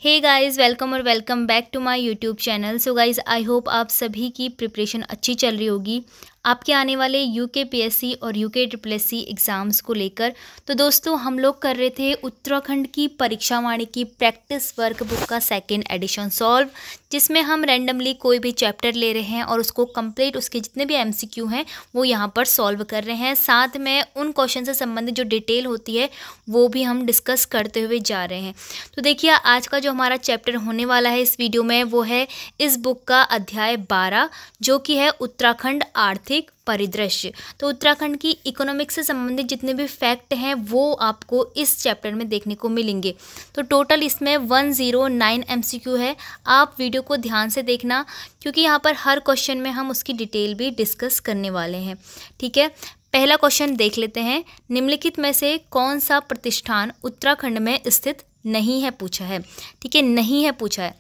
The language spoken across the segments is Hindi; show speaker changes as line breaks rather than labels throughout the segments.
हे गाइस, वेलकम और welcome back to my YouTube channel. So guys, I hope आप सभी की प्रिपरेशन अच्छी चल रही होगी आपके आने वाले यूकेपीएससी और यूके ट्रिपल एससी एग्ज़ाम्स को लेकर। तो दोस्तों, हम लोग कर रहे थे उत्तराखंड की परीक्षा वाणी की प्रैक्टिस वर्क बुक का सेकेंड एडिशन सॉल्व, जिसमें हम रैंडमली कोई भी चैप्टर ले रहे हैं और उसको कंप्लीट उसके जितने भी एमसीक्यू हैं वो यहाँ पर सॉल्व कर रहे हैं। साथ में उन क्वेश्चन से संबंधित जो डिटेल होती है वो भी हम डिस्कस करते हुए जा रहे हैं। तो देखिए, आज का जो हमारा चैप्टर होने वाला है इस वीडियो में वो है इस बुक का अध्याय 12, जो कि है उत्तराखंड आर्थिक परिदृश्य। तो उत्तराखंड की इकोनॉमिक्स से संबंधित जितने भी फैक्ट हैं वो आपको इस चैप्टर में देखने को मिलेंगे। तो टोटल इसमें 109 एमसीक्यू है। आप वीडियो को ध्यान से देखना, क्योंकि यहाँ पर हर क्वेश्चन में हम उसकी डिटेल भी डिस्कस करने वाले हैं। ठीक है, पहला क्वेश्चन देख लेते हैं। निम्नलिखित में से कौन सा प्रतिष्ठान उत्तराखंड में स्थित नहीं है, पूछा है। ठीक है, नहीं है पूछा है,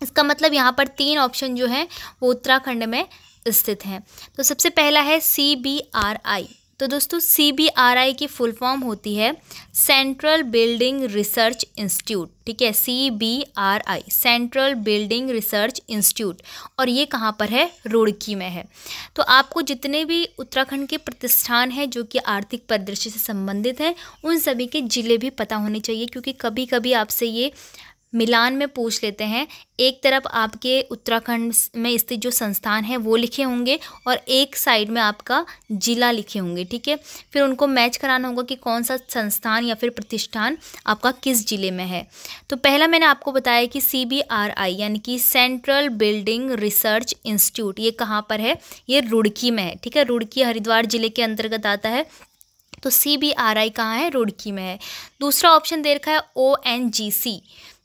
इसका मतलब यहाँ पर 3 ऑप्शन जो हैं वो उत्तराखंड में स्थित हैं। तो सबसे पहला है CBRI। तो दोस्तों, CBRI की फुल फॉर्म होती है सेंट्रल बिल्डिंग रिसर्च इंस्टीट्यूट। ठीक है, CBRI central building research institute, और ये कहाँ पर है? रुड़की में है। तो आपको जितने भी उत्तराखंड के प्रतिष्ठान हैं जो कि आर्थिक परिदृश्य से संबंधित हैं, उन सभी के जिले भी पता होने चाहिए, क्योंकि कभी कभी आपसे ये मिलान में पूछ लेते हैं। एक तरफ आपके उत्तराखंड में स्थित जो संस्थान है वो लिखे होंगे और एक साइड में आपका जिला लिखे होंगे। ठीक है, फिर उनको मैच कराना होगा कि कौन सा संस्थान या फिर प्रतिष्ठान आपका किस जिले में है। तो पहला मैंने आपको बताया कि CBRI यानी कि सेंट्रल बिल्डिंग रिसर्च इंस्टीट्यूट, ये कहाँ पर है? ये रुड़की में है। ठीक है, रुड़की हरिद्वार जिले के अंतर्गत आता है। तो CBRI कहाँ है? रुड़की में है। दूसरा ऑप्शन दे रखा है ONGC।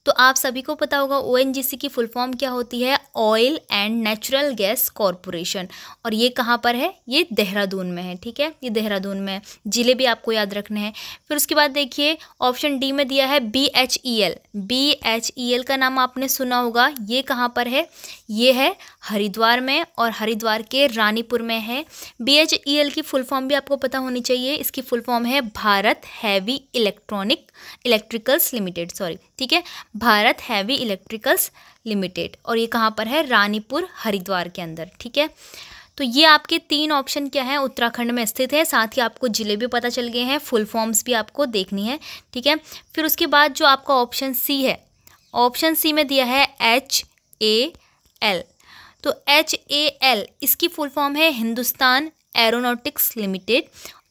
तो आप सभी को पता होगा ONGC की फुल फॉर्म क्या होती है? Oil and natural gas corporation, और ये कहाँ पर है? ये देहरादून में है। ठीक है, ये देहरादून में है। जिले भी आपको याद रखने हैं। फिर उसके बाद देखिए, ऑप्शन डी में दिया है BHEL। BHEL का नाम आपने सुना होगा। ये कहाँ पर है? ये है हरिद्वार में, और हरिद्वार के रानीपुर में है। BHEL की फुल फॉर्म भी आपको पता होनी चाहिए। इसकी फुल फॉर्म है Bharat heavy electricals limited, sorry. ठीक है, भारत हैवी इलेक्ट्रिकल्स लिमिटेड, और ये कहाँ पर है? रानीपुर हरिद्वार के अंदर। ठीक है, तो ये आपके 3 ऑप्शन क्या हैं? उत्तराखंड में स्थित है। साथ ही आपको जिले भी पता चल गए हैं, फुल फॉर्म्स भी आपको देखनी है। ठीक है, फिर उसके बाद जो आपका ऑप्शन सी है, ऑप्शन सी में दिया है HAL। तो HAL इसकी फुल फॉर्म है हिंदुस्तान एरोनॉटिक्स लिमिटेड,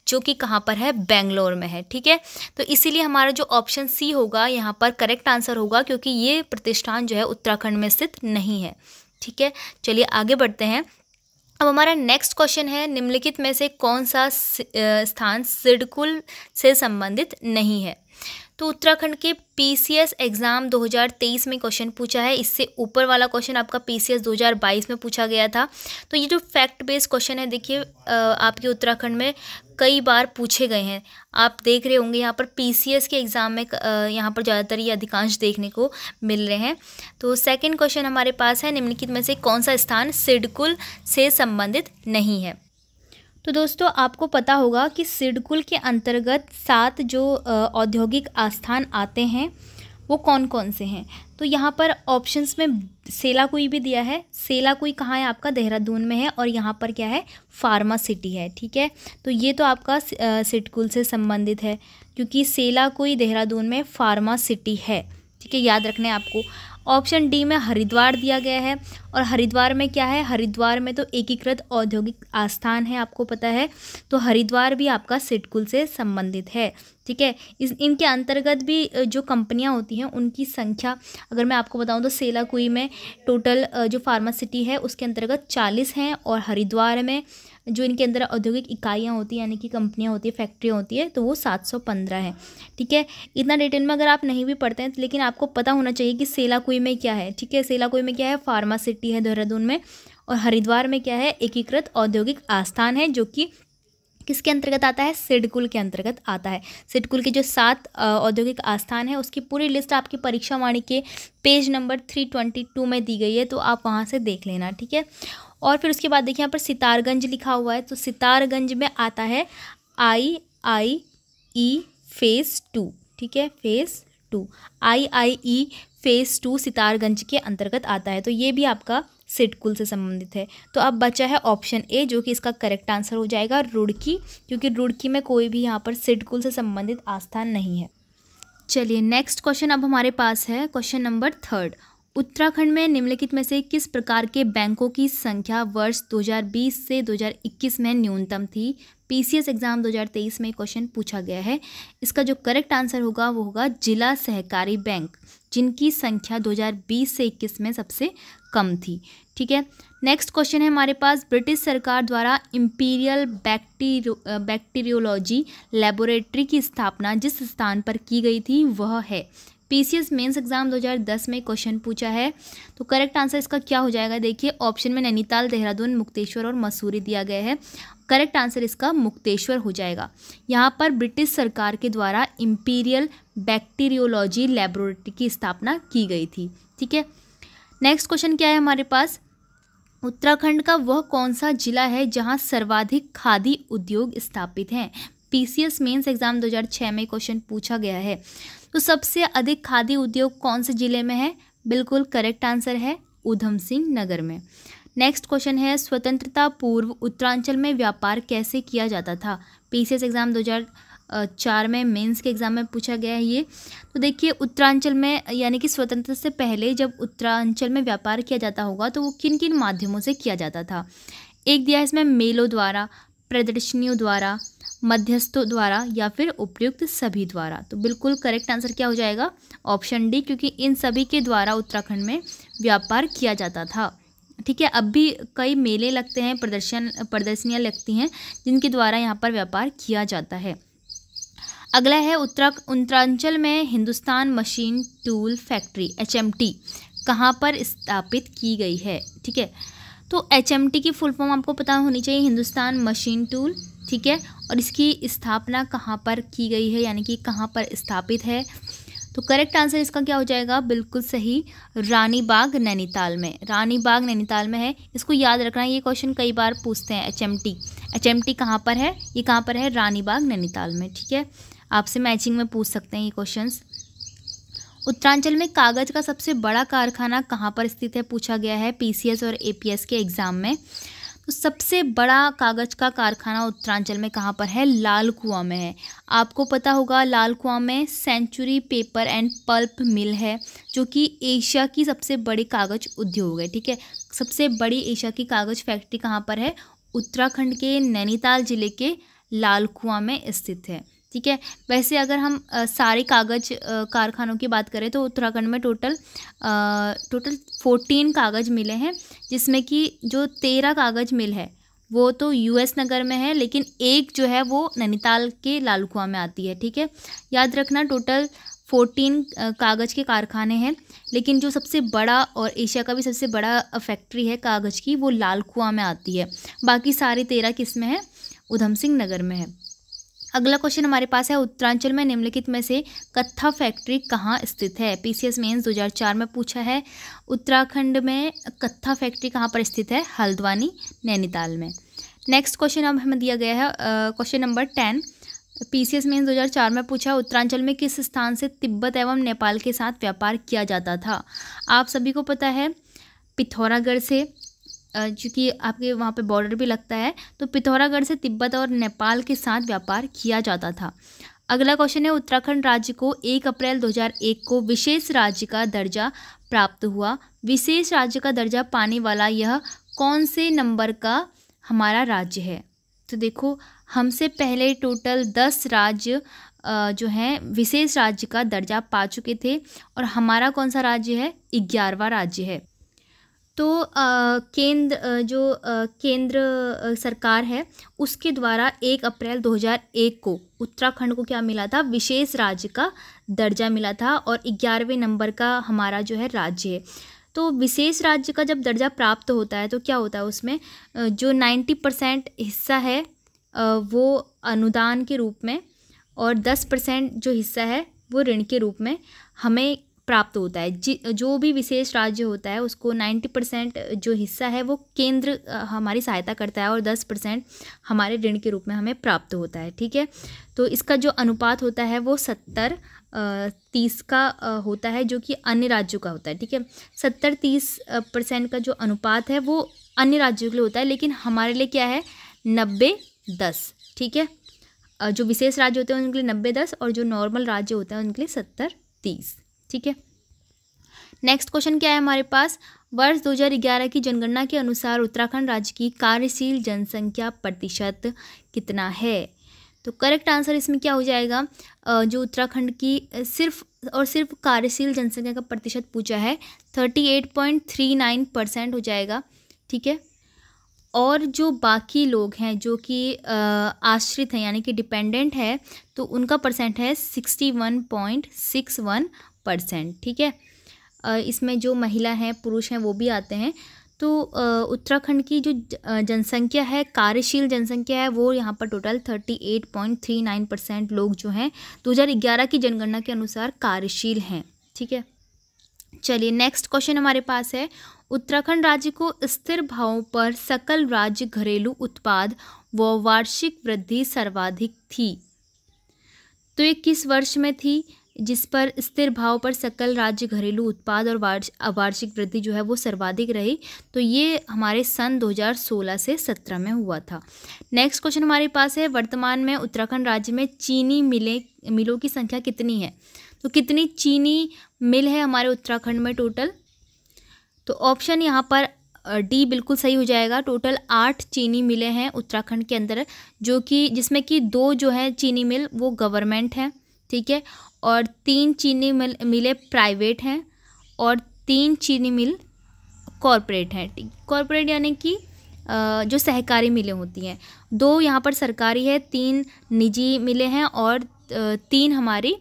जो कि कहाँ पर है? बेंगलोर में है। ठीक है, तो इसीलिए हमारा जो ऑप्शन सी होगा यहाँ पर करेक्ट आंसर होगा, क्योंकि ये प्रतिष्ठान जो है उत्तराखंड में स्थित नहीं है। ठीक है, चलिए आगे बढ़ते हैं। अब हमारा नेक्स्ट क्वेश्चन है, निम्नलिखित में से कौन सा स्थान सिडकुल से संबंधित नहीं है? तो उत्तराखंड के PCS एग्ज़ाम 2023 में क्वेश्चन पूछा है। इससे ऊपर वाला क्वेश्चन आपका PCS 2022 में पूछा गया था। तो ये जो फैक्ट बेस्ड क्वेश्चन है, देखिए आपके उत्तराखंड में कई बार पूछे गए हैं। आप देख रहे होंगे यहाँ पर PCS के एग्ज़ाम में यहाँ पर ज़्यादातर ये अधिकांश देखने को मिल रहे हैं। तो सेकंड क्वेश्चन हमारे पास है, निम्नलिखित में से कौन सा स्थान सिडकुल से संबंधित नहीं है? तो दोस्तों, आपको पता होगा कि सिडकुल के अंतर्गत 7 जो औद्योगिक आस्थान आते हैं वो कौन कौन से हैं? तो यहाँ पर ऑप्शंस में सेलाकुई भी दिया है। सेलाकुई कहाँ है? आपका देहरादून में है, और यहाँ पर क्या है? फार्मा सिटी है। ठीक है, तो ये तो आपका सिडकुल से संबंधित है, क्योंकि सेलाकुई देहरादून में फार्मा सिटी है। ठीक है, याद रखना है आपको। ऑप्शन डी में हरिद्वार दिया गया है, और हरिद्वार में क्या है? हरिद्वार में तो एकीकृत औद्योगिक आस्थान है, आपको पता है। तो हरिद्वार भी आपका सिडकुल से संबंधित है। ठीक है, इनके अंतर्गत भी जो कंपनियां होती हैं उनकी संख्या अगर मैं आपको बताऊं तो सेलाकुई में टोटल जो फार्मा सिटी है उसके अंतर्गत 40 हैं, और हरिद्वार में जो इनके अंदर औद्योगिक इकाइयाँ होती हैं यानी कि कंपनियाँ होती है, फैक्ट्रियाँ होती है, तो वो 715 हैं। ठीक है, इतना डिटेल में अगर आप नहीं भी पढ़ते हैं, लेकिन आपको पता होना चाहिए कि सेलाकुई में क्या है। ठीक है, सेलाकुई में क्या है? फार्मा सिटी है देहरादून में, और हरिद्वार में क्या है? एकीकृत औद्योगिक आस्थान है, जो कि किसके अंतर्गत आता है? सिडकुल के अंतर्गत आता है। सिडकुल के जो 7 औद्योगिक आस्थान है उसकी पूरी लिस्ट आपकी परीक्षा वाणी के पेज नंबर 322 में दी गई है, तो आप वहाँ से देख लेना। ठीक है, और फिर उसके बाद देखिए यहाँ पर सितारगंज लिखा हुआ है। तो सितारगंज में आता है IIE फेज़ 2। ठीक है, फेज़ 2, IIE फेज़ 2 सितारगंज के अंतर्गत आता है। तो ये भी आपका सिडकुल से संबंधित है। तो अब बचा है ऑप्शन ए, जो कि इसका करेक्ट आंसर हो जाएगा रुड़की, क्योंकि रुड़की में कोई भी यहाँ पर सिडकुल से संबंधित आस्थान नहीं है। चलिए नेक्स्ट क्वेश्चन अब हमारे पास है क्वेश्चन नंबर 3। उत्तराखंड में निम्नलिखित में से किस प्रकार के बैंकों की संख्या वर्ष 2020 से 2021 में न्यूनतम थी? PCS एग्जाम 2023 में क्वेश्चन पूछा गया है। इसका जो करेक्ट आंसर होगा वो होगा जिला सहकारी बैंक, जिनकी संख्या 2020 से 21 में सबसे कम थी। ठीक है, नेक्स्ट क्वेश्चन है हमारे पास, ब्रिटिश सरकार द्वारा इंपीरियल बैक्टीरियोलॉजी लेबोरेटरी की स्थापना जिस स्थान पर की गई थी वह है। PCS मेंस एग्जाम 2010 में क्वेश्चन पूछा है। तो करेक्ट आंसर इसका क्या हो जाएगा? देखिए ऑप्शन में नैनीताल, देहरादून, मुक्तेश्वर और मसूरी दिया गया है। करेक्ट आंसर इसका मुक्तेश्वर हो जाएगा। यहाँ पर ब्रिटिश सरकार के द्वारा इंपीरियल बैक्टीरियोलॉजी लेबोरेटरी की स्थापना की गई थी। ठीक है, नेक्स्ट क्वेश्चन क्या है हमारे पास, उत्तराखंड का वह कौन सा जिला है जहाँ सर्वाधिक खादी उद्योग स्थापित हैं? PCS मेंस एग्जाम 2006 में क्वेश्चन पूछा गया है। तो सबसे अधिक खादी उद्योग कौन से जिले में है? बिल्कुल करेक्ट आंसर है ऊधम सिंह नगर में। नेक्स्ट क्वेश्चन है, स्वतंत्रता पूर्व उत्तरांचल में व्यापार कैसे किया जाता था? PCS एग्जाम 2004 में मेंस के एग्जाम में पूछा गया है ये। तो देखिए उत्तरांचल में यानी कि स्वतंत्रता से पहले जब उत्तरांचल में व्यापार किया जाता होगा तो वो किन किन माध्यमों से किया जाता था? एक दिया है इसमें मेलों द्वारा, प्रदर्शनियों द्वारा, मध्यस्थों द्वारा या फिर उपयुक्त सभी द्वारा। तो बिल्कुल करेक्ट आंसर क्या हो जाएगा? ऑप्शन डी, क्योंकि इन सभी के द्वारा उत्तराखंड में व्यापार किया जाता था। ठीक है, अब भी कई मेले लगते हैं, प्रदर्शनियाँ लगती हैं जिनके द्वारा यहाँ पर व्यापार किया जाता है। अगला है, उत्तरांचल में Hindustan machine tool factory HMT कहाँ पर स्थापित की गई है? ठीक है, तो HMT की फुल फॉर्म आपको पता होनी चाहिए, हिंदुस्तान मशीन टूल। ठीक है, और इसकी स्थापना कहाँ पर की गई है, यानी कि कहाँ पर स्थापित है? तो करेक्ट आंसर इसका क्या हो जाएगा? बिल्कुल सही, रानी बाग नैनीताल में। रानी बाग नैनीताल में है, इसको याद रखना, ये क्वेश्चन कई बार पूछते हैं। HMT कहाँ पर है? ये कहाँ पर है? रानी बाग नैनीताल में। ठीक है, आपसे मैचिंग में पूछ सकते हैं ये क्वेश्चंस। उत्तरांचल में कागज का सबसे बड़ा कारखाना कहाँ पर स्थित है? पूछा गया है PCS और APS के एग्जाम में। तो सबसे बड़ा कागज का कारखाना उत्तरांचल में कहाँ पर है? लाल कुआं में है। आपको पता होगा लाल कुआं में century paper and pulp mill है, जो कि एशिया की सबसे बड़ी कागज उद्योग है। ठीक है, सबसे बड़ी एशिया की कागज फैक्ट्री कहाँ पर है? उत्तराखंड के नैनीताल जिले के लाल कुआं में स्थित है। ठीक है, वैसे अगर हम सारे कागज कारखानों की बात करें तो उत्तराखंड में टोटल 14 कागज मिले हैं, जिसमें कि जो 13 कागज मिल है वो तो US नगर में है, लेकिन एक जो है वो नैनीताल के लाल कुआं में आती है। ठीक है, याद रखना टोटल 14 कागज़ के कारखाने हैं, लेकिन जो सबसे बड़ा और एशिया का भी सबसे बड़ा फैक्ट्री है कागज़ की वो लाल कुआं में आती है। बाकी सारे 13 किस में है? ऊधम सिंह नगर में है। अगला क्वेश्चन हमारे पास है, उत्तरांचल में निम्नलिखित में से कत्था फैक्ट्री कहाँ स्थित है? PCS मेंस 2004 में पूछा है। उत्तराखंड में कत्था फैक्ट्री कहाँ पर स्थित है? हल्द्वानी नैनीताल में। नेक्स्ट क्वेश्चन अब हमें दिया गया है क्वेश्चन नंबर 10। PCS मेंस 2004 में पूछा, उत्तरांचल में किस स्थान से तिब्बत एवं नेपाल के साथ व्यापार किया जाता था? आप सभी को पता है पिथौरागढ़ से, क्योंकि आपके वहाँ पे बॉर्डर भी लगता है, तो पिथौरागढ़ से तिब्बत और नेपाल के साथ व्यापार किया जाता था। अगला क्वेश्चन है, उत्तराखंड राज्य को 1 अप्रैल 2001 को विशेष राज्य का दर्जा प्राप्त हुआ। विशेष राज्य का दर्जा पाने वाला यह कौन से नंबर का हमारा राज्य है? तो देखो हमसे पहले टोटल 10 राज्य जो हैं विशेष राज्य का दर्जा पा चुके थे, और हमारा कौन सा राज्य है? 11वां राज्य है। तो केंद्र सरकार है उसके द्वारा 1 अप्रैल 2001 को उत्तराखंड को क्या मिला था? विशेष राज्य का दर्जा मिला था, और 11वें नंबर का हमारा जो है राज्य है। तो विशेष राज्य का जब दर्जा प्राप्त होता है तो क्या होता है उसमें जो 90% हिस्सा है वो अनुदान के रूप में, और 10% जो हिस्सा है वो ऋण के रूप में हमें प्राप्त होता है। जो भी विशेष राज्य होता है उसको 90% जो हिस्सा है वो केंद्र हमारी सहायता करता है और 10% हमारे ऋण के रूप में हमें प्राप्त होता है। ठीक है, तो इसका जो अनुपात होता है वो 70-30 का होता है, जो कि अन्य राज्यों का होता है। ठीक है, 70-30% का जो अनुपात है वो अन्य राज्यों के लिए होता है, लेकिन हमारे लिए क्या है 90-10। ठीक है, जो विशेष राज्य होते हैं उनके लिए 90-10 और जो नॉर्मल राज्य होता है उनके लिए 70-30। ठीक है, नेक्स्ट क्वेश्चन क्या है हमारे पास, वर्ष 2011 की जनगणना के अनुसार उत्तराखंड राज्य की कार्यशील जनसंख्या प्रतिशत कितना है। तो करेक्ट आंसर इसमें क्या हो जाएगा, जो उत्तराखंड की सिर्फ और सिर्फ कार्यशील जनसंख्या का प्रतिशत पूछा है 38.39% हो जाएगा। ठीक है, और जो बाकी लोग हैं जो कि आश्रित हैं यानी कि डिपेंडेंट है, तो उनका परसेंट है 61.61%। ठीक है, इसमें जो महिला हैं पुरुष हैं वो भी आते हैं। तो उत्तराखंड की जो जनसंख्या है, कार्यशील जनसंख्या है, वो यहाँ पर टोटल 38.39% लोग जो हैं 2011 की जनगणना के अनुसार कार्यशील हैं। ठीक है, चलिए नेक्स्ट क्वेश्चन हमारे पास है, उत्तराखंड राज्य को स्थिर भावों पर सकल राज्य घरेलू उत्पाद व वार्षिक वृद्धि सर्वाधिक थी। तो ये किस वर्ष में थी जिस पर स्थिर भाव पर सकल राज्य घरेलू उत्पाद और वार्षिक वृद्धि जो है वो सर्वाधिक रही। तो ये हमारे सन 2016 से 17 में हुआ था। नेक्स्ट क्वेश्चन हमारे पास है, वर्तमान में उत्तराखंड राज्य में चीनी मिलों की संख्या कितनी है। तो कितनी चीनी मिल है हमारे उत्तराखंड में टोटल, तो ऑप्शन यहाँ पर डी बिल्कुल सही हो जाएगा। टोटल 8 चीनी मिलें हैं उत्तराखंड के अंदर, जो कि जिसमें कि 2 जो है चीनी मिल वो गवर्नमेंट हैं। ठीक है, और 3 चीनी मिलें प्राइवेट हैं और 3 चीनी मिल कॉरपोरेट हैं। कॉरपोरेट यानी कि जो सहकारी मिलें होती हैं, 2 यहाँ पर सरकारी है, 3 निजी मिलें हैं और 3 हमारी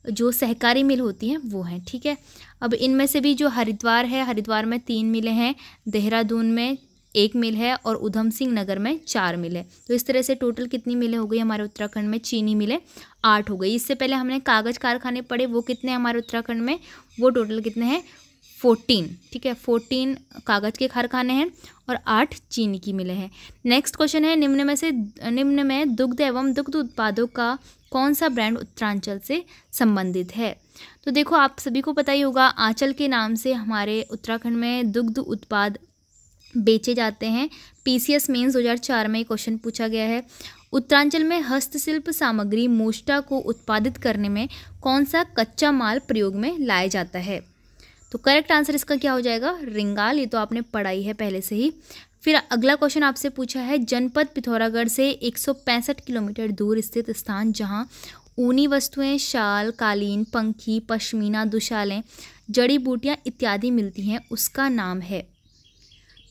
जो सहकारी मिल होती हैं वो हैं। ठीक है, अब इनमें से भी जो हरिद्वार है, हरिद्वार में 3 मिलें हैं, देहरादून में 1 मिल है और उधम सिंह नगर में 4 मिल है। तो इस तरह से टोटल कितनी मिलें हो गई हमारे उत्तराखंड में, चीनी मिलें 8 हो गई। इससे पहले हमने कागज़ कारखाने पढ़े, वो कितने हमारे उत्तराखंड में, वो टोटल कितने हैं 14। ठीक है, 14 कागज़ के कारखाने हैं और 8 चीनी की मिलें हैं। नेक्स्ट क्वेश्चन है, निम्न में दुग्ध एवं दुग्ध उत्पादों का कौन सा ब्रांड उत्तरांचल से संबंधित है। तो देखो आप सभी को पता ही होगा, आंचल के नाम से हमारे उत्तराखंड में दुग्ध उत्पाद बेचे जाते हैं। PCS मेंस 2004 में क्वेश्चन पूछा गया है, उत्तरांचल में हस्तशिल्प सामग्री मोष्टा को उत्पादित करने में कौन सा कच्चा माल प्रयोग में लाया जाता है। तो करेक्ट आंसर इसका क्या हो जाएगा, रिंगाल। ये तो आपने पढ़ाई है पहले से ही। फिर अगला क्वेश्चन आपसे पूछा है, जनपद पिथौरागढ़ से 165 किलोमीटर दूर स्थित स्थान जहां ऊनी वस्तुएं, शाल, कालीन, पंखी, पश्मीना, दुशालें, जड़ी बूटियां इत्यादि मिलती हैं, उसका नाम है।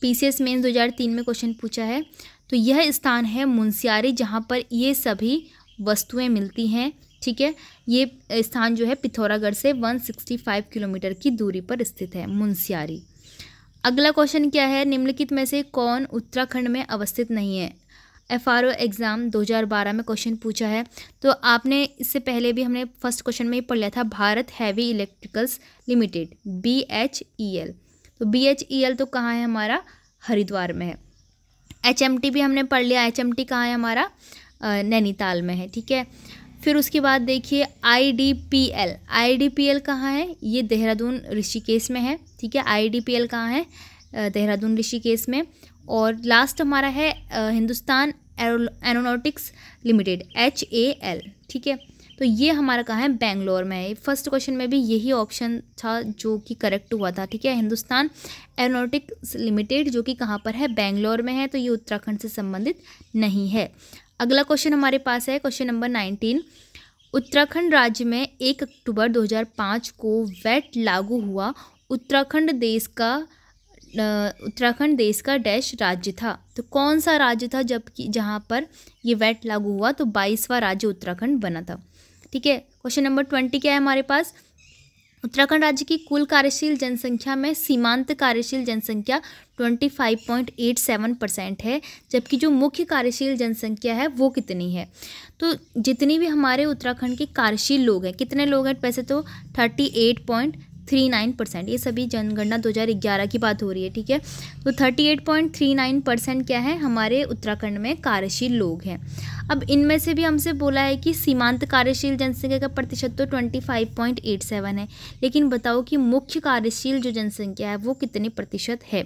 PCS मेंस 2003 में क्वेश्चन पूछा है। तो यह स्थान है मुनस्यारी, जहां पर ये सभी वस्तुएं मिलती हैं। ठीक है, ये स्थान जो है पिथौरागढ़ से 165 किलोमीटर की दूरी पर स्थित है, मुनस्यारी। अगला क्वेश्चन क्या है, निम्नलिखित में से कौन उत्तराखंड में अवस्थित नहीं है। FRO एग्ज़ाम 2012 में क्वेश्चन पूछा है। तो आपने इससे पहले भी हमने फर्स्ट क्वेश्चन में ही पढ़ लिया था, Bharat heavy electricals limited BHEL। तो BHEL तो कहाँ है हमारा, हरिद्वार में है। HMT भी हमने पढ़ लिया, HMT कहाँ है हमारा, नैनीताल में है। ठीक है, फिर उसके बाद देखिए IDPL कहाँ है, ये देहरादून ऋषिकेश में है। ठीक है, IDPL कहाँ है, देहरादून ऋषिकेश में। और लास्ट हमारा है हिंदुस्तान एरोनॉटिक्स लिमिटेड HAL। ठीक है, तो ये हमारा कहाँ है, बेंगलोर में है। फर्स्ट क्वेश्चन में भी यही ऑप्शन था जो कि करेक्ट हुआ था। ठीक है, हिंदुस्तान एरोनॉटिक्स लिमिटेड जो कि कहाँ पर है, बेंगलोर में है। तो ये उत्तराखंड से संबंधित नहीं है। अगला क्वेश्चन हमारे पास है क्वेश्चन नंबर 19, उत्तराखंड राज्य में 1 अक्टूबर 2005 को वैट लागू हुआ। उत्तराखंड देश का डैश राज्य था। तो कौन सा राज्य था जहाँ पर ये वैट लागू हुआ, तो 22वां राज्य उत्तराखंड बना था। ठीक है, क्वेश्चन नंबर 20 क्या है हमारे पास, उत्तराखंड राज्य की कुल कार्यशील जनसंख्या में सीमांत कार्यशील जनसंख्या 25.87% है, जबकि जो मुख्य कार्यशील जनसंख्या है वो कितनी है। तो जितनी भी हमारे उत्तराखंड के कार्यशील लोग हैं, कितने लोग हैं वैसे तो 38 38.39%। ये सभी जनगणना 2011 की बात हो रही है, ठीक है। तो 38.39% क्या है, हमारे उत्तराखंड में कार्यशील लोग हैं। अब इनमें से भी हमसे बोला है कि सीमांत कार्यशील जनसंख्या का प्रतिशत तो 25.87 है, लेकिन बताओ कि मुख्य कार्यशील जो जनसंख्या है वो कितने प्रतिशत है।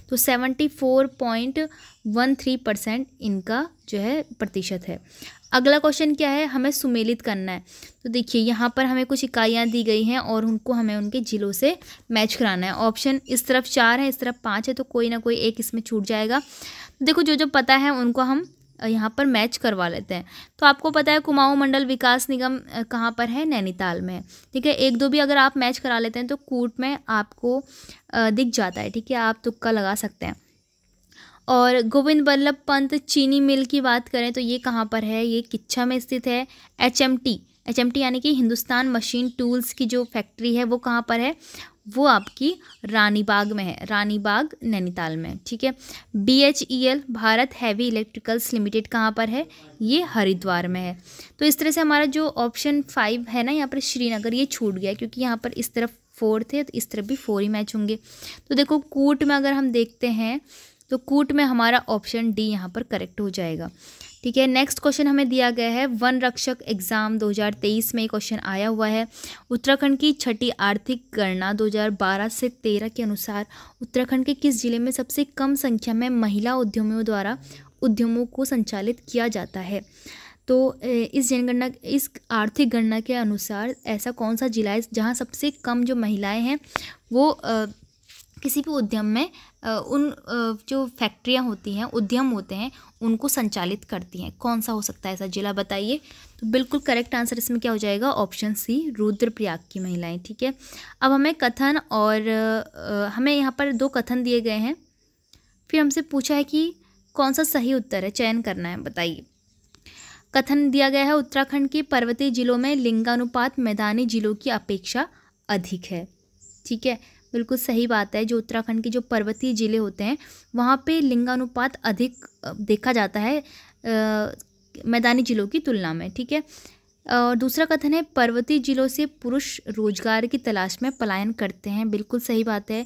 तो 74.13% इनका जो है प्रतिशत है। अगला क्वेश्चन क्या है, हमें सुमेलित करना है। तो देखिए यहाँ पर हमें कुछ इकाइयाँ दी गई हैं और उनको हमें उनके जिलों से मैच कराना है। ऑप्शन इस तरफ 4 है, इस तरफ 5 है, तो कोई ना कोई एक इसमें छूट जाएगा। देखो जो जो पता है उनको हम यहाँ पर मैच करवा लेते हैं। तो आपको पता है कुमाऊं मंडल विकास निगम कहाँ पर है, नैनीताल में है, ठीक है। एक दो भी अगर आप मैच करा लेते हैं तो कूट में आपको दिख जाता है, ठीक है, आप तुक्का लगा सकते हैं। और गोविंद बल्लभ पंत चीनी मिल की बात करें तो ये कहाँ पर है, ये किच्छा में स्थित है। एचएमटी यानी कि हिंदुस्तान मशीन टूल्स की जो फैक्ट्री है वो कहाँ पर है, वो आपकी रानीबाग में है, रानीबाग नैनीताल में, ठीक है। BHEL Bharat heavy electricals limited कहाँ पर है, ये हरिद्वार में है। तो इस तरह से हमारा जो ऑप्शन 5 है ना, यहाँ पर श्रीनगर, ये छूट गया क्योंकि यहाँ पर इस तरफ 4 थे तो इस तरफ भी 4 ही मैच होंगे। तो देखो कूट में अगर हम देखते हैं तो कूट में हमारा ऑप्शन डी यहाँ पर करेक्ट हो जाएगा, ठीक है। नेक्स्ट क्वेश्चन हमें दिया गया है वन रक्षक एग्जाम 2023 में क्वेश्चन आया हुआ है। उत्तराखंड की छठी आर्थिक गणना 2012 से 13 के अनुसार उत्तराखंड के किस जिले में सबसे कम संख्या में महिला उद्यमियों द्वारा उद्यमों को संचालित किया जाता है। तो इस आर्थिक गणना के अनुसार ऐसा कौन सा जिला है जहाँ सबसे कम जो महिलाएं हैं वो किसी भी उद्यम में उन जो फैक्ट्रियां होती हैं, उद्यम होते हैं, उनको संचालित करती हैं। कौन सा हो सकता है ऐसा जिला, बताइए। तो बिल्कुल करेक्ट आंसर इसमें क्या हो जाएगा, ऑप्शन सी, रुद्रप्रयाग की महिलाएं, ठीक है। अब हमें कथन और हमें यहाँ पर 2 कथन दिए गए हैं, फिर हमसे पूछा है कि कौन सा सही उत्तर है, चयन करना है, बताइए। कथन दिया गया है उत्तराखंड के पर्वतीय जिलों में लिंगानुपात मैदानी जिलों की अपेक्षा अधिक है, ठीक है, बिल्कुल सही बात है। जो उत्तराखंड के जो पर्वतीय जिले होते हैं वहाँ पे लिंगानुपात अधिक देखा जाता है मैदानी जिलों की तुलना में, ठीक है। और दूसरा कथन है पर्वतीय जिलों से पुरुष रोजगार की तलाश में पलायन करते हैं, बिल्कुल सही बात है।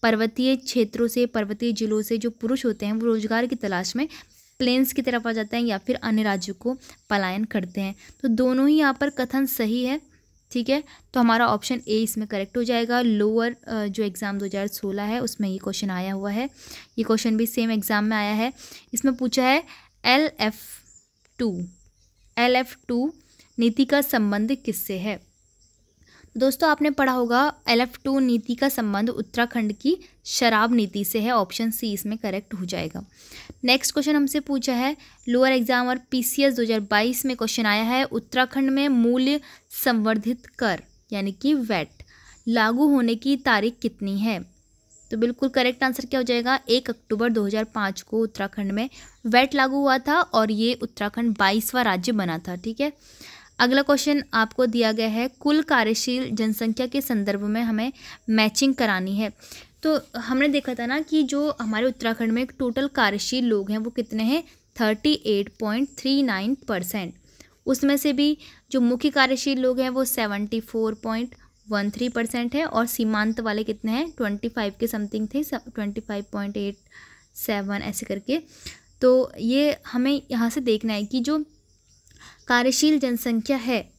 पर्वतीय क्षेत्रों से, पर्वतीय जिलों से जो पुरुष होते हैं वो रोजगार की तलाश में प्लेन्स की तरफ आ जाते हैं या फिर अन्य राज्यों को पलायन करते हैं। तो दोनों ही यहाँ पर कथन सही है, ठीक है। तो हमारा ऑप्शन ए इसमें करेक्ट हो जाएगा। लोअर जो एग्ज़ाम 2016 है उसमें ये क्वेश्चन आया हुआ है, ये क्वेश्चन भी सेम एग्ज़ाम में आया है। इसमें पूछा है LF2 नीति का संबंध किससे है। दोस्तों आपने पढ़ा होगा LF2 नीति का संबंध उत्तराखंड की शराब नीति से है, ऑप्शन सी इसमें करेक्ट हो जाएगा। नेक्स्ट क्वेश्चन हमसे पूछा है लोअर एग्जाम और PCS 2022 में क्वेश्चन आया है उत्तराखंड में मूल्य संवर्धित कर यानी कि वैट लागू होने की तारीख कितनी है। तो बिल्कुल करेक्ट आंसर क्या हो जाएगा, 1 अक्टूबर 2005 को उत्तराखंड में वैट लागू हुआ था और ये उत्तराखंड 22वां राज्य बना था, ठीक है। अगला क्वेश्चन आपको दिया गया है कुल कार्यशील जनसंख्या के संदर्भ में हमें मैचिंग करानी है। तो हमने देखा था ना कि जो हमारे उत्तराखंड में टोटल कार्यशील लोग हैं वो कितने हैं, 38.39%। उसमें से भी जो मुख्य कार्यशील लोग हैं वो 74.13% है और सीमांत वाले कितने हैं, 25 के समथिंग थे, 25.87 ऐसे करके। तो ये हमें यहाँ से देखना है कि जो कार्यशील जनसंख्या है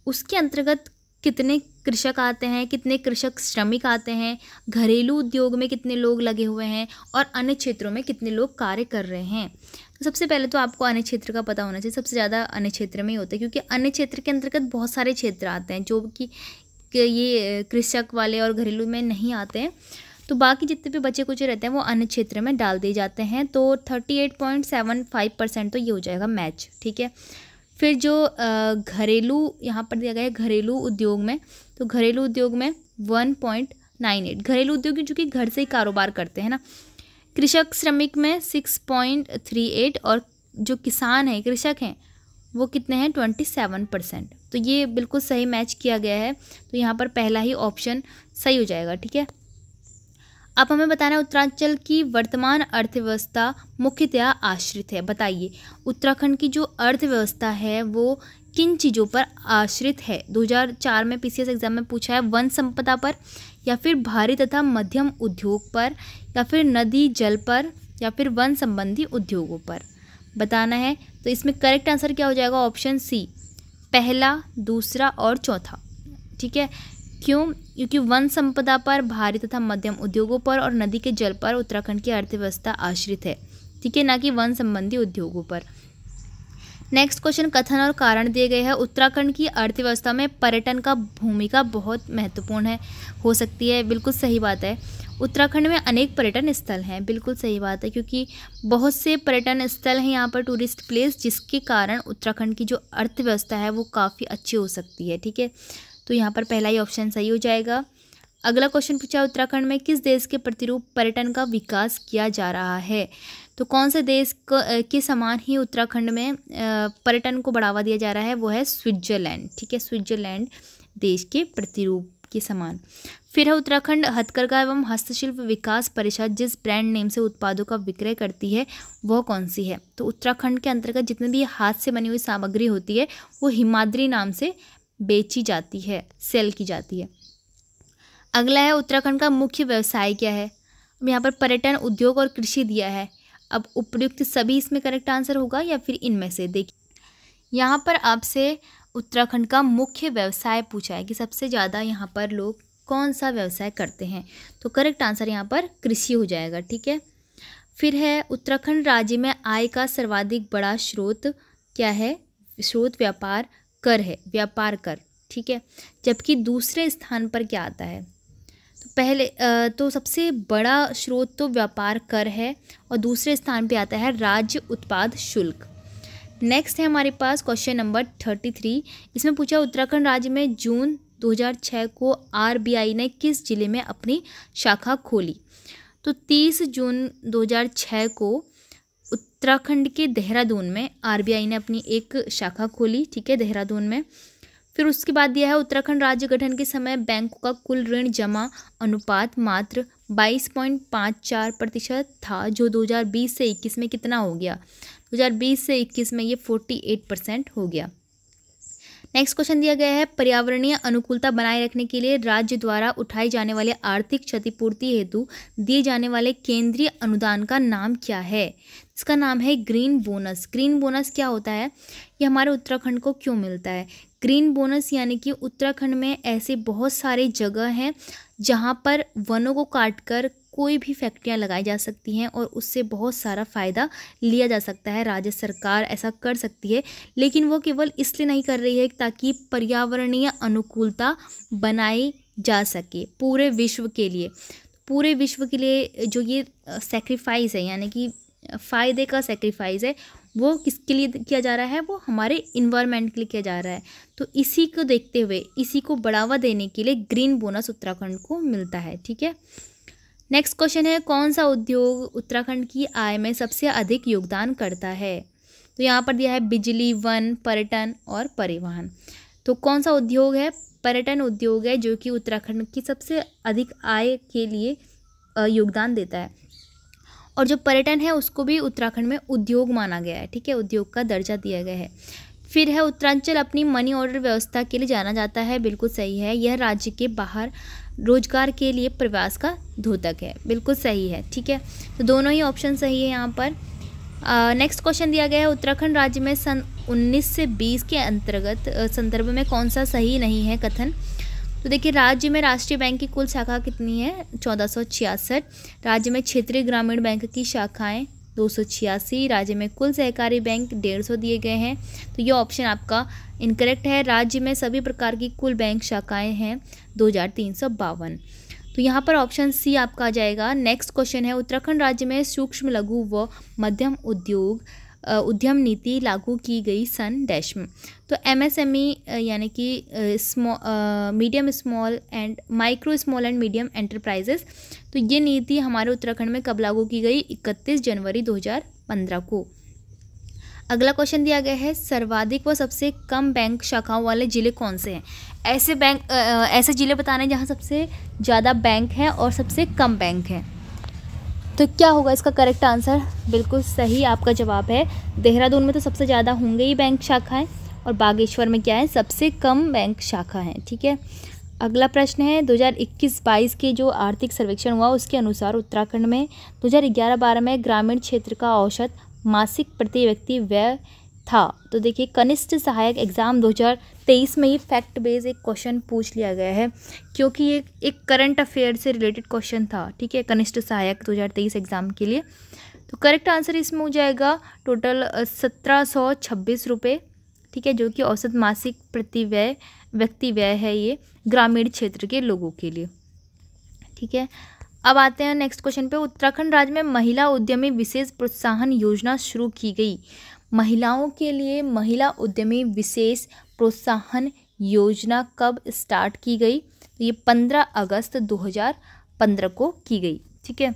उसके अंतर्गत कितने कृषक आते हैं, कितने कृषक श्रमिक आते हैं, घरेलू उद्योग में कितने लोग लगे हुए हैं और अन्य क्षेत्रों में कितने लोग कार्य कर रहे हैं। तो सबसे पहले तो आपको अन्य क्षेत्र का पता होना चाहिए, सबसे ज़्यादा अन्य क्षेत्र में ही होता है क्योंकि अन्य क्षेत्र के अंतर्गत बहुत सारे क्षेत्र आते हैं जो कि ये कृषक वाले और घरेलू में नहीं आते हैं। तो बाकी जितने भी बचे कुछ रहते हैं वो अन्य क्षेत्र में डाल दिए जाते हैं। तो 38.75% तो ये हो जाएगा मैच, ठीक है। फिर जो घरेलू यहाँ पर दिया गया है घरेलू उद्योग में, तो घरेलू उद्योग में 1.98 घरेलू उद्योग जो कि घर से ही कारोबार करते हैं ना। कृषक श्रमिक में 6.38 और जो किसान हैं कृषक हैं वो कितने हैं 27%। तो ये बिल्कुल सही मैच किया गया है, तो यहाँ पर पहला ही ऑप्शन सही हो जाएगा, ठीक है। अब हमें बताना है उत्तरांचल की वर्तमान अर्थव्यवस्था मुख्यतः आश्रित है। बताइए उत्तराखंड की जो अर्थव्यवस्था है वो किन चीज़ों पर आश्रित है? 2004 में पीसीएस एग्जाम में पूछा है, वन संपदा पर, या फिर भारी तथा मध्यम उद्योग पर, या फिर नदी जल पर, या फिर वन संबंधी उद्योगों पर बताना है। तो इसमें करेक्ट आंसर क्या हो जाएगा? ऑप्शन सी, पहला, दूसरा और चौथा। ठीक है, क्यों? क्योंकि वन संपदा पर, भारी तथा मध्यम उद्योगों पर और नदी के जल पर उत्तराखंड की अर्थव्यवस्था आश्रित है। ठीक है, ना कि वन संबंधी उद्योगों पर। नेक्स्ट क्वेश्चन, कथन और कारण दिए गए हैं। उत्तराखंड की अर्थव्यवस्था में पर्यटन का भूमिका बहुत महत्वपूर्ण है, हो सकती है। बिल्कुल सही बात है। उत्तराखंड में अनेक पर्यटन स्थल हैं, बिल्कुल सही बात है, क्योंकि बहुत से पर्यटन स्थल हैं यहाँ पर, टूरिस्ट प्लेस, जिसके कारण उत्तराखंड की जो अर्थव्यवस्था है वो काफ़ी अच्छी हो सकती है। ठीक है, तो यहाँ पर पहला ही ऑप्शन सही हो जाएगा। अगला क्वेश्चन पूछा, उत्तराखंड में किस देश के प्रतिरूप पर्यटन का विकास किया जा रहा है? तो कौन से देश के समान ही उत्तराखंड में पर्यटन को बढ़ावा दिया जा रहा है? वो है स्विट्जरलैंड। ठीक है, स्विट्जरलैंड देश के प्रतिरूप के समान। फिर है उत्तराखंड हथकरघा एवं हस्तशिल्प विकास परिषद जिस ब्रांड नेम से उत्पादों का विक्रय करती है वह कौन सी है? तो उत्तराखंड के अंतर्गत जितने भी हाथ से बनी हुई सामग्री होती है वो हिमाद्री नाम से बेची जाती है, सेल की जाती है। अगला है, उत्तराखंड का मुख्य व्यवसाय क्या है? अब यहाँ पर पर्यटन, उद्योग और कृषि दिया है। अब उपयुक्त सभी इसमें करेक्ट आंसर होगा या फिर इनमें से? देखिए, यहाँ पर आपसे उत्तराखंड का मुख्य व्यवसाय पूछा है कि सबसे ज़्यादा यहाँ पर लोग कौन सा व्यवसाय करते हैं, तो करेक्ट आंसर यहाँ पर कृषि हो जाएगा। ठीक है, फिर है, उत्तराखंड राज्य में आय का सर्वाधिक बड़ा स्रोत क्या है? स्रोत व्यापार कर है, व्यापार कर। ठीक है, जबकि दूसरे स्थान पर क्या आता है? तो पहले तो सबसे बड़ा स्रोत तो व्यापार कर है और दूसरे स्थान पे आता है राज्य उत्पाद शुल्क। नेक्स्ट है हमारे पास क्वेश्चन नंबर 33। इसमें पूछा, उत्तराखंड राज्य में जून 2006 को आरबीआई ने किस जिले में अपनी शाखा खोली? तो 30 जून 2006 को उत्तराखंड के देहरादून में आरबीआई ने अपनी एक शाखा खोली। ठीक है, देहरादून में। फिर उसके बाद दिया है, उत्तराखंड राज्य गठन के समय बैंकों का कुल ऋण जमा अनुपात मात्र 22.54% था, जो 2020 से 21 में कितना हो गया? 2020 से 21 में ये 48% हो गया। नेक्स्ट क्वेश्चन दिया गया है, पर्यावरणीय अनुकूलता बनाए रखने के लिए राज्य द्वारा उठाई जाने वाले आर्थिक क्षतिपूर्ति हेतु दिए जाने वाले केंद्रीय अनुदान का नाम क्या है? इसका नाम है ग्रीन बोनस। ग्रीन बोनस क्या होता है? ये हमारे उत्तराखंड को क्यों मिलता है? ग्रीन बोनस यानी कि उत्तराखंड में ऐसे बहुत सारे जगह हैं जहाँ पर वनों को काटकर कोई भी फैक्ट्रियाँ लगाई जा सकती हैं और उससे बहुत सारा फ़ायदा लिया जा सकता है। राज्य सरकार ऐसा कर सकती है, लेकिन वो केवल इसलिए नहीं कर रही है ताकि पर्यावरणीय अनुकूलता बनाई जा सके पूरे विश्व के लिए। पूरे विश्व के लिए जो ये सेक्रीफाइस है, यानी कि फ़ायदे का सेक्रीफाइस है, वो किसके लिए किया जा रहा है? वो हमारे इन्वायरमेंट के लिए किया जा रहा है। तो इसी को देखते हुए, इसी को बढ़ावा देने के लिए ग्रीन बोनस उत्तराखंड को मिलता है। ठीक है, नेक्स्ट क्वेश्चन है, कौन सा उद्योग उत्तराखंड की आय में सबसे अधिक योगदान करता है? तो यहाँ पर दिया है बिजली, वन, पर्यटन और परिवहन। तो कौन सा उद्योग है? पर्यटन उद्योग है, जो कि उत्तराखंड की सबसे अधिक आय के लिए योगदान देता है। और जो पर्यटन है उसको भी उत्तराखंड में उद्योग माना गया है। ठीक है, उद्योग का दर्जा दिया गया है। फिर है, उत्तरांचल अपनी मनी ऑर्डर व्यवस्था के लिए जाना जाता है। बिल्कुल सही है। यह राज्य के बाहर रोजगार के लिए प्रवास का द्योतक है। बिल्कुल सही है। ठीक है, तो दोनों ही ऑप्शन सही है यहाँ पर। नेक्स्ट क्वेश्चन दिया गया है, उत्तराखंड राज्य में सन 19 से 20 के अंतर्गत संदर्भ में कौन सा सही नहीं है कथन? तो देखिए, राज्य में राष्ट्रीय बैंक की कुल शाखा कितनी है? 1466। राज्य में क्षेत्रीय ग्रामीण बैंक की शाखाएं 286। राज्य में कुल सहकारी बैंक 150 दिए गए हैं। तो ये ऑप्शन आपका इनकरेक्ट है। राज्य में सभी प्रकार की कुल बैंक शाखाएं हैं 2352। तो यहाँ पर ऑप्शन सी आपका आ जाएगा। नेक्स्ट क्वेश्चन है, उत्तराखंड राज्य में सूक्ष्म लघु व मध्यम उद्यम नीति लागू की गई सन डैश में। तो एमएसएमई यानी कि medium small and micro small and medium enterprises, तो ये नीति हमारे उत्तराखंड में कब लागू की गई? 31 जनवरी 2015 को। अगला क्वेश्चन दिया गया है, सर्वाधिक व सबसे कम बैंक शाखाओं वाले जिले कौन से हैं? ऐसे जिले बताने जहाँ सबसे ज़्यादा बैंक हैं और सबसे कम बैंक हैं। तो क्या होगा इसका करेक्ट आंसर? बिल्कुल सही आपका जवाब है। देहरादून में तो सबसे ज़्यादा होंगे ही बैंक शाखाएं, और बागेश्वर में क्या है, सबसे कम बैंक शाखा है। ठीक है, अगला प्रश्न है 2021-22 के जो आर्थिक सर्वेक्षण हुआ उसके अनुसार उत्तराखंड में 2011-12 में ग्रामीण क्षेत्र का औसत मासिक प्रति व्यक्ति व्यय था। तो देखिए, कनिष्ठ सहायक एग्ज़ाम 2023 में ये फैक्ट बेस्ड एक क्वेश्चन पूछ लिया गया है, क्योंकि ये एक करंट अफेयर से रिलेटेड क्वेश्चन था। ठीक है, कनिष्ठ सहायक 2023 एग्ज़ाम के लिए। तो करेक्ट आंसर इसमें हो जाएगा टोटल 1726 रुपये। ठीक है, जो कि औसत मासिक प्रति व्यक्ति व्यय है ये ग्रामीण क्षेत्र के लोगों के लिए। ठीक है, अब आते हैं नेक्स्ट क्वेश्चन पे। उत्तराखंड राज्य में महिला उद्यमी विशेष प्रोत्साहन योजना शुरू की गई। महिलाओं के लिए महिला उद्यमी विशेष प्रोत्साहन योजना कब स्टार्ट की गई? तो ये 15 अगस्त 2015 को की गई। ठीक है,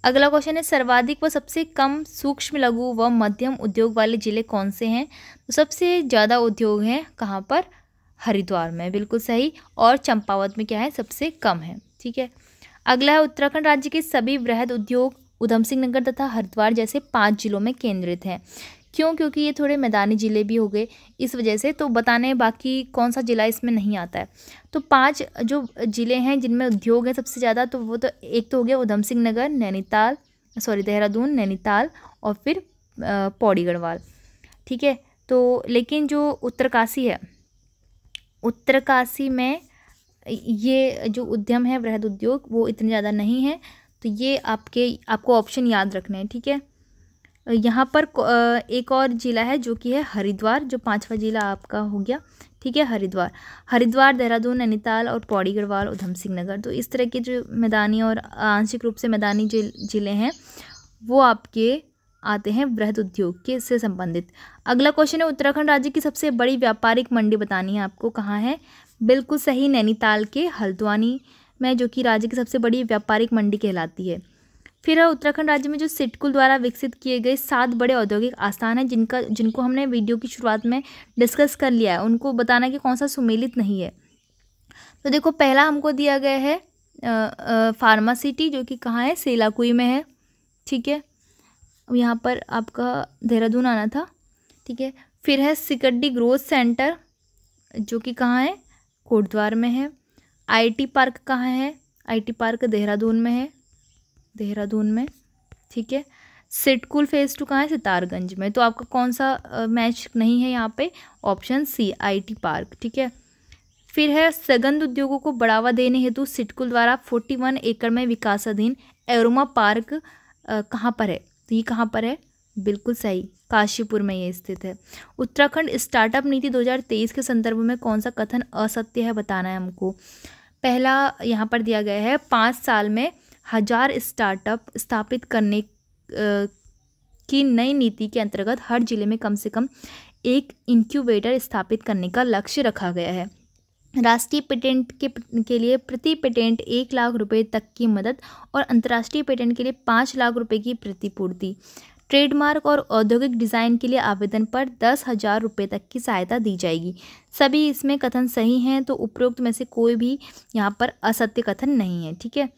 अगला क्वेश्चन है सर्वाधिक व सबसे कम सूक्ष्म लघु व मध्यम उद्योग वाले जिले कौन से हैं? तो सबसे ज़्यादा उद्योग हैं कहाँ पर? हरिद्वार में, बिल्कुल सही। और चंपावत में क्या है? सबसे कम है। ठीक है, अगला है उत्तराखंड राज्य के सभी वृहद उद्योग उधम सिंह नगर तथा हरिद्वार जैसे 5 जिलों में केंद्रित हैं। क्यों? क्योंकि ये थोड़े मैदानी जिले भी हो गए, इस वजह से। तो बताने बाकी कौन सा जिला इसमें नहीं आता है। तो 5 जो जिले हैं जिनमें उद्योग है सबसे ज़्यादा, तो वो तो एक तो हो गया उधम सिंह नगर, देहरादून, नैनीताल और फिर पौड़ी गढ़वाल। ठीक है, तो लेकिन जो उत्तरकाशी है, उत्तरकाशी में ये जो उद्यम है वृहद उद्योग वो इतने ज़्यादा नहीं है। तो ये आपको ऑप्शन याद रखने हैं। ठीक है, यहाँ पर एक और ज़िला है जो कि है हरिद्वार, जो 5वां ज़िला आपका हो गया। ठीक है, हरिद्वार, देहरादून, नैनीताल और पौड़ी गढ़वाल, उधम सिंह नगर। तो इस तरह के जो मैदानी और आंशिक रूप से मैदानी जो ज़िले हैं वो आपके आते हैं वृहद उद्योग के से संबंधित। अगला क्वेश्चन है उत्तराखंड राज्य की सबसे बड़ी व्यापारिक मंडी बतानी है आपको, कहाँ है? बिल्कुल सही, नैनीताल के हल्द्वानी में, जो कि राज्य की सबसे बड़ी व्यापारिक मंडी कहलाती है। फिर है उत्तराखंड राज्य में जो सिडकुल द्वारा विकसित किए गए 7 बड़े औद्योगिक आस्थान हैं, जिनको हमने वीडियो की शुरुआत में डिस्कस कर लिया है, उनको बताना कि कौन सा सुमेलित नहीं है। तो देखो, पहला हमको दिया गया है फार्मा सिटी, जो कि कहाँ है? सेलाकुई में है। ठीक है, यहाँ पर आपका देहरादून आना था। ठीक है, फिर है सिकड्डी ग्रोथ सेंटर, जो कि कहाँ है? कोटद्वार में है। आईटी पार्क कहाँ है? आईटी पार्क देहरादून में है, ठीक है। सिडकुल फेज़ 2 कहाँ है? सितारगंज में। तो आपका कौन सा मैच नहीं है यहाँ पे? Option C, IT park. ठीक है, फिर है सघन उद्योगों को बढ़ावा देने हेतु सिडकुल द्वारा 41 एकड़ में विकासाधीन एरोमा पार्क कहाँ पर है? तो ये कहाँ पर है? बिल्कुल सही, काशीपुर में ये स्थित है। उत्तराखंड स्टार्टअप नीति 2023 के संदर्भ में कौन सा कथन असत्य है बताना है हमको। पहला यहाँ पर दिया गया है 5 साल में 1000 स्टार्टअप स्थापित करने की नई नीति के अंतर्गत हर जिले में कम से कम एक इंक्यूबेटर स्थापित करने का लक्ष्य रखा गया है। राष्ट्रीय पेटेंट के लिए प्रति पेटेंट 1 लाख रुपए तक की मदद और अंतर्राष्ट्रीय पेटेंट के लिए 5 लाख रुपए की प्रतिपूर्ति। ट्रेडमार्क और औद्योगिक डिज़ाइन के लिए आवेदन पर 10,000 रुपये तक की सहायता दी जाएगी। सभी इसमें कथन सही हैं, तो उपरोक्त में से कोई भी यहाँ पर असत्य कथन नहीं है। ठीक है,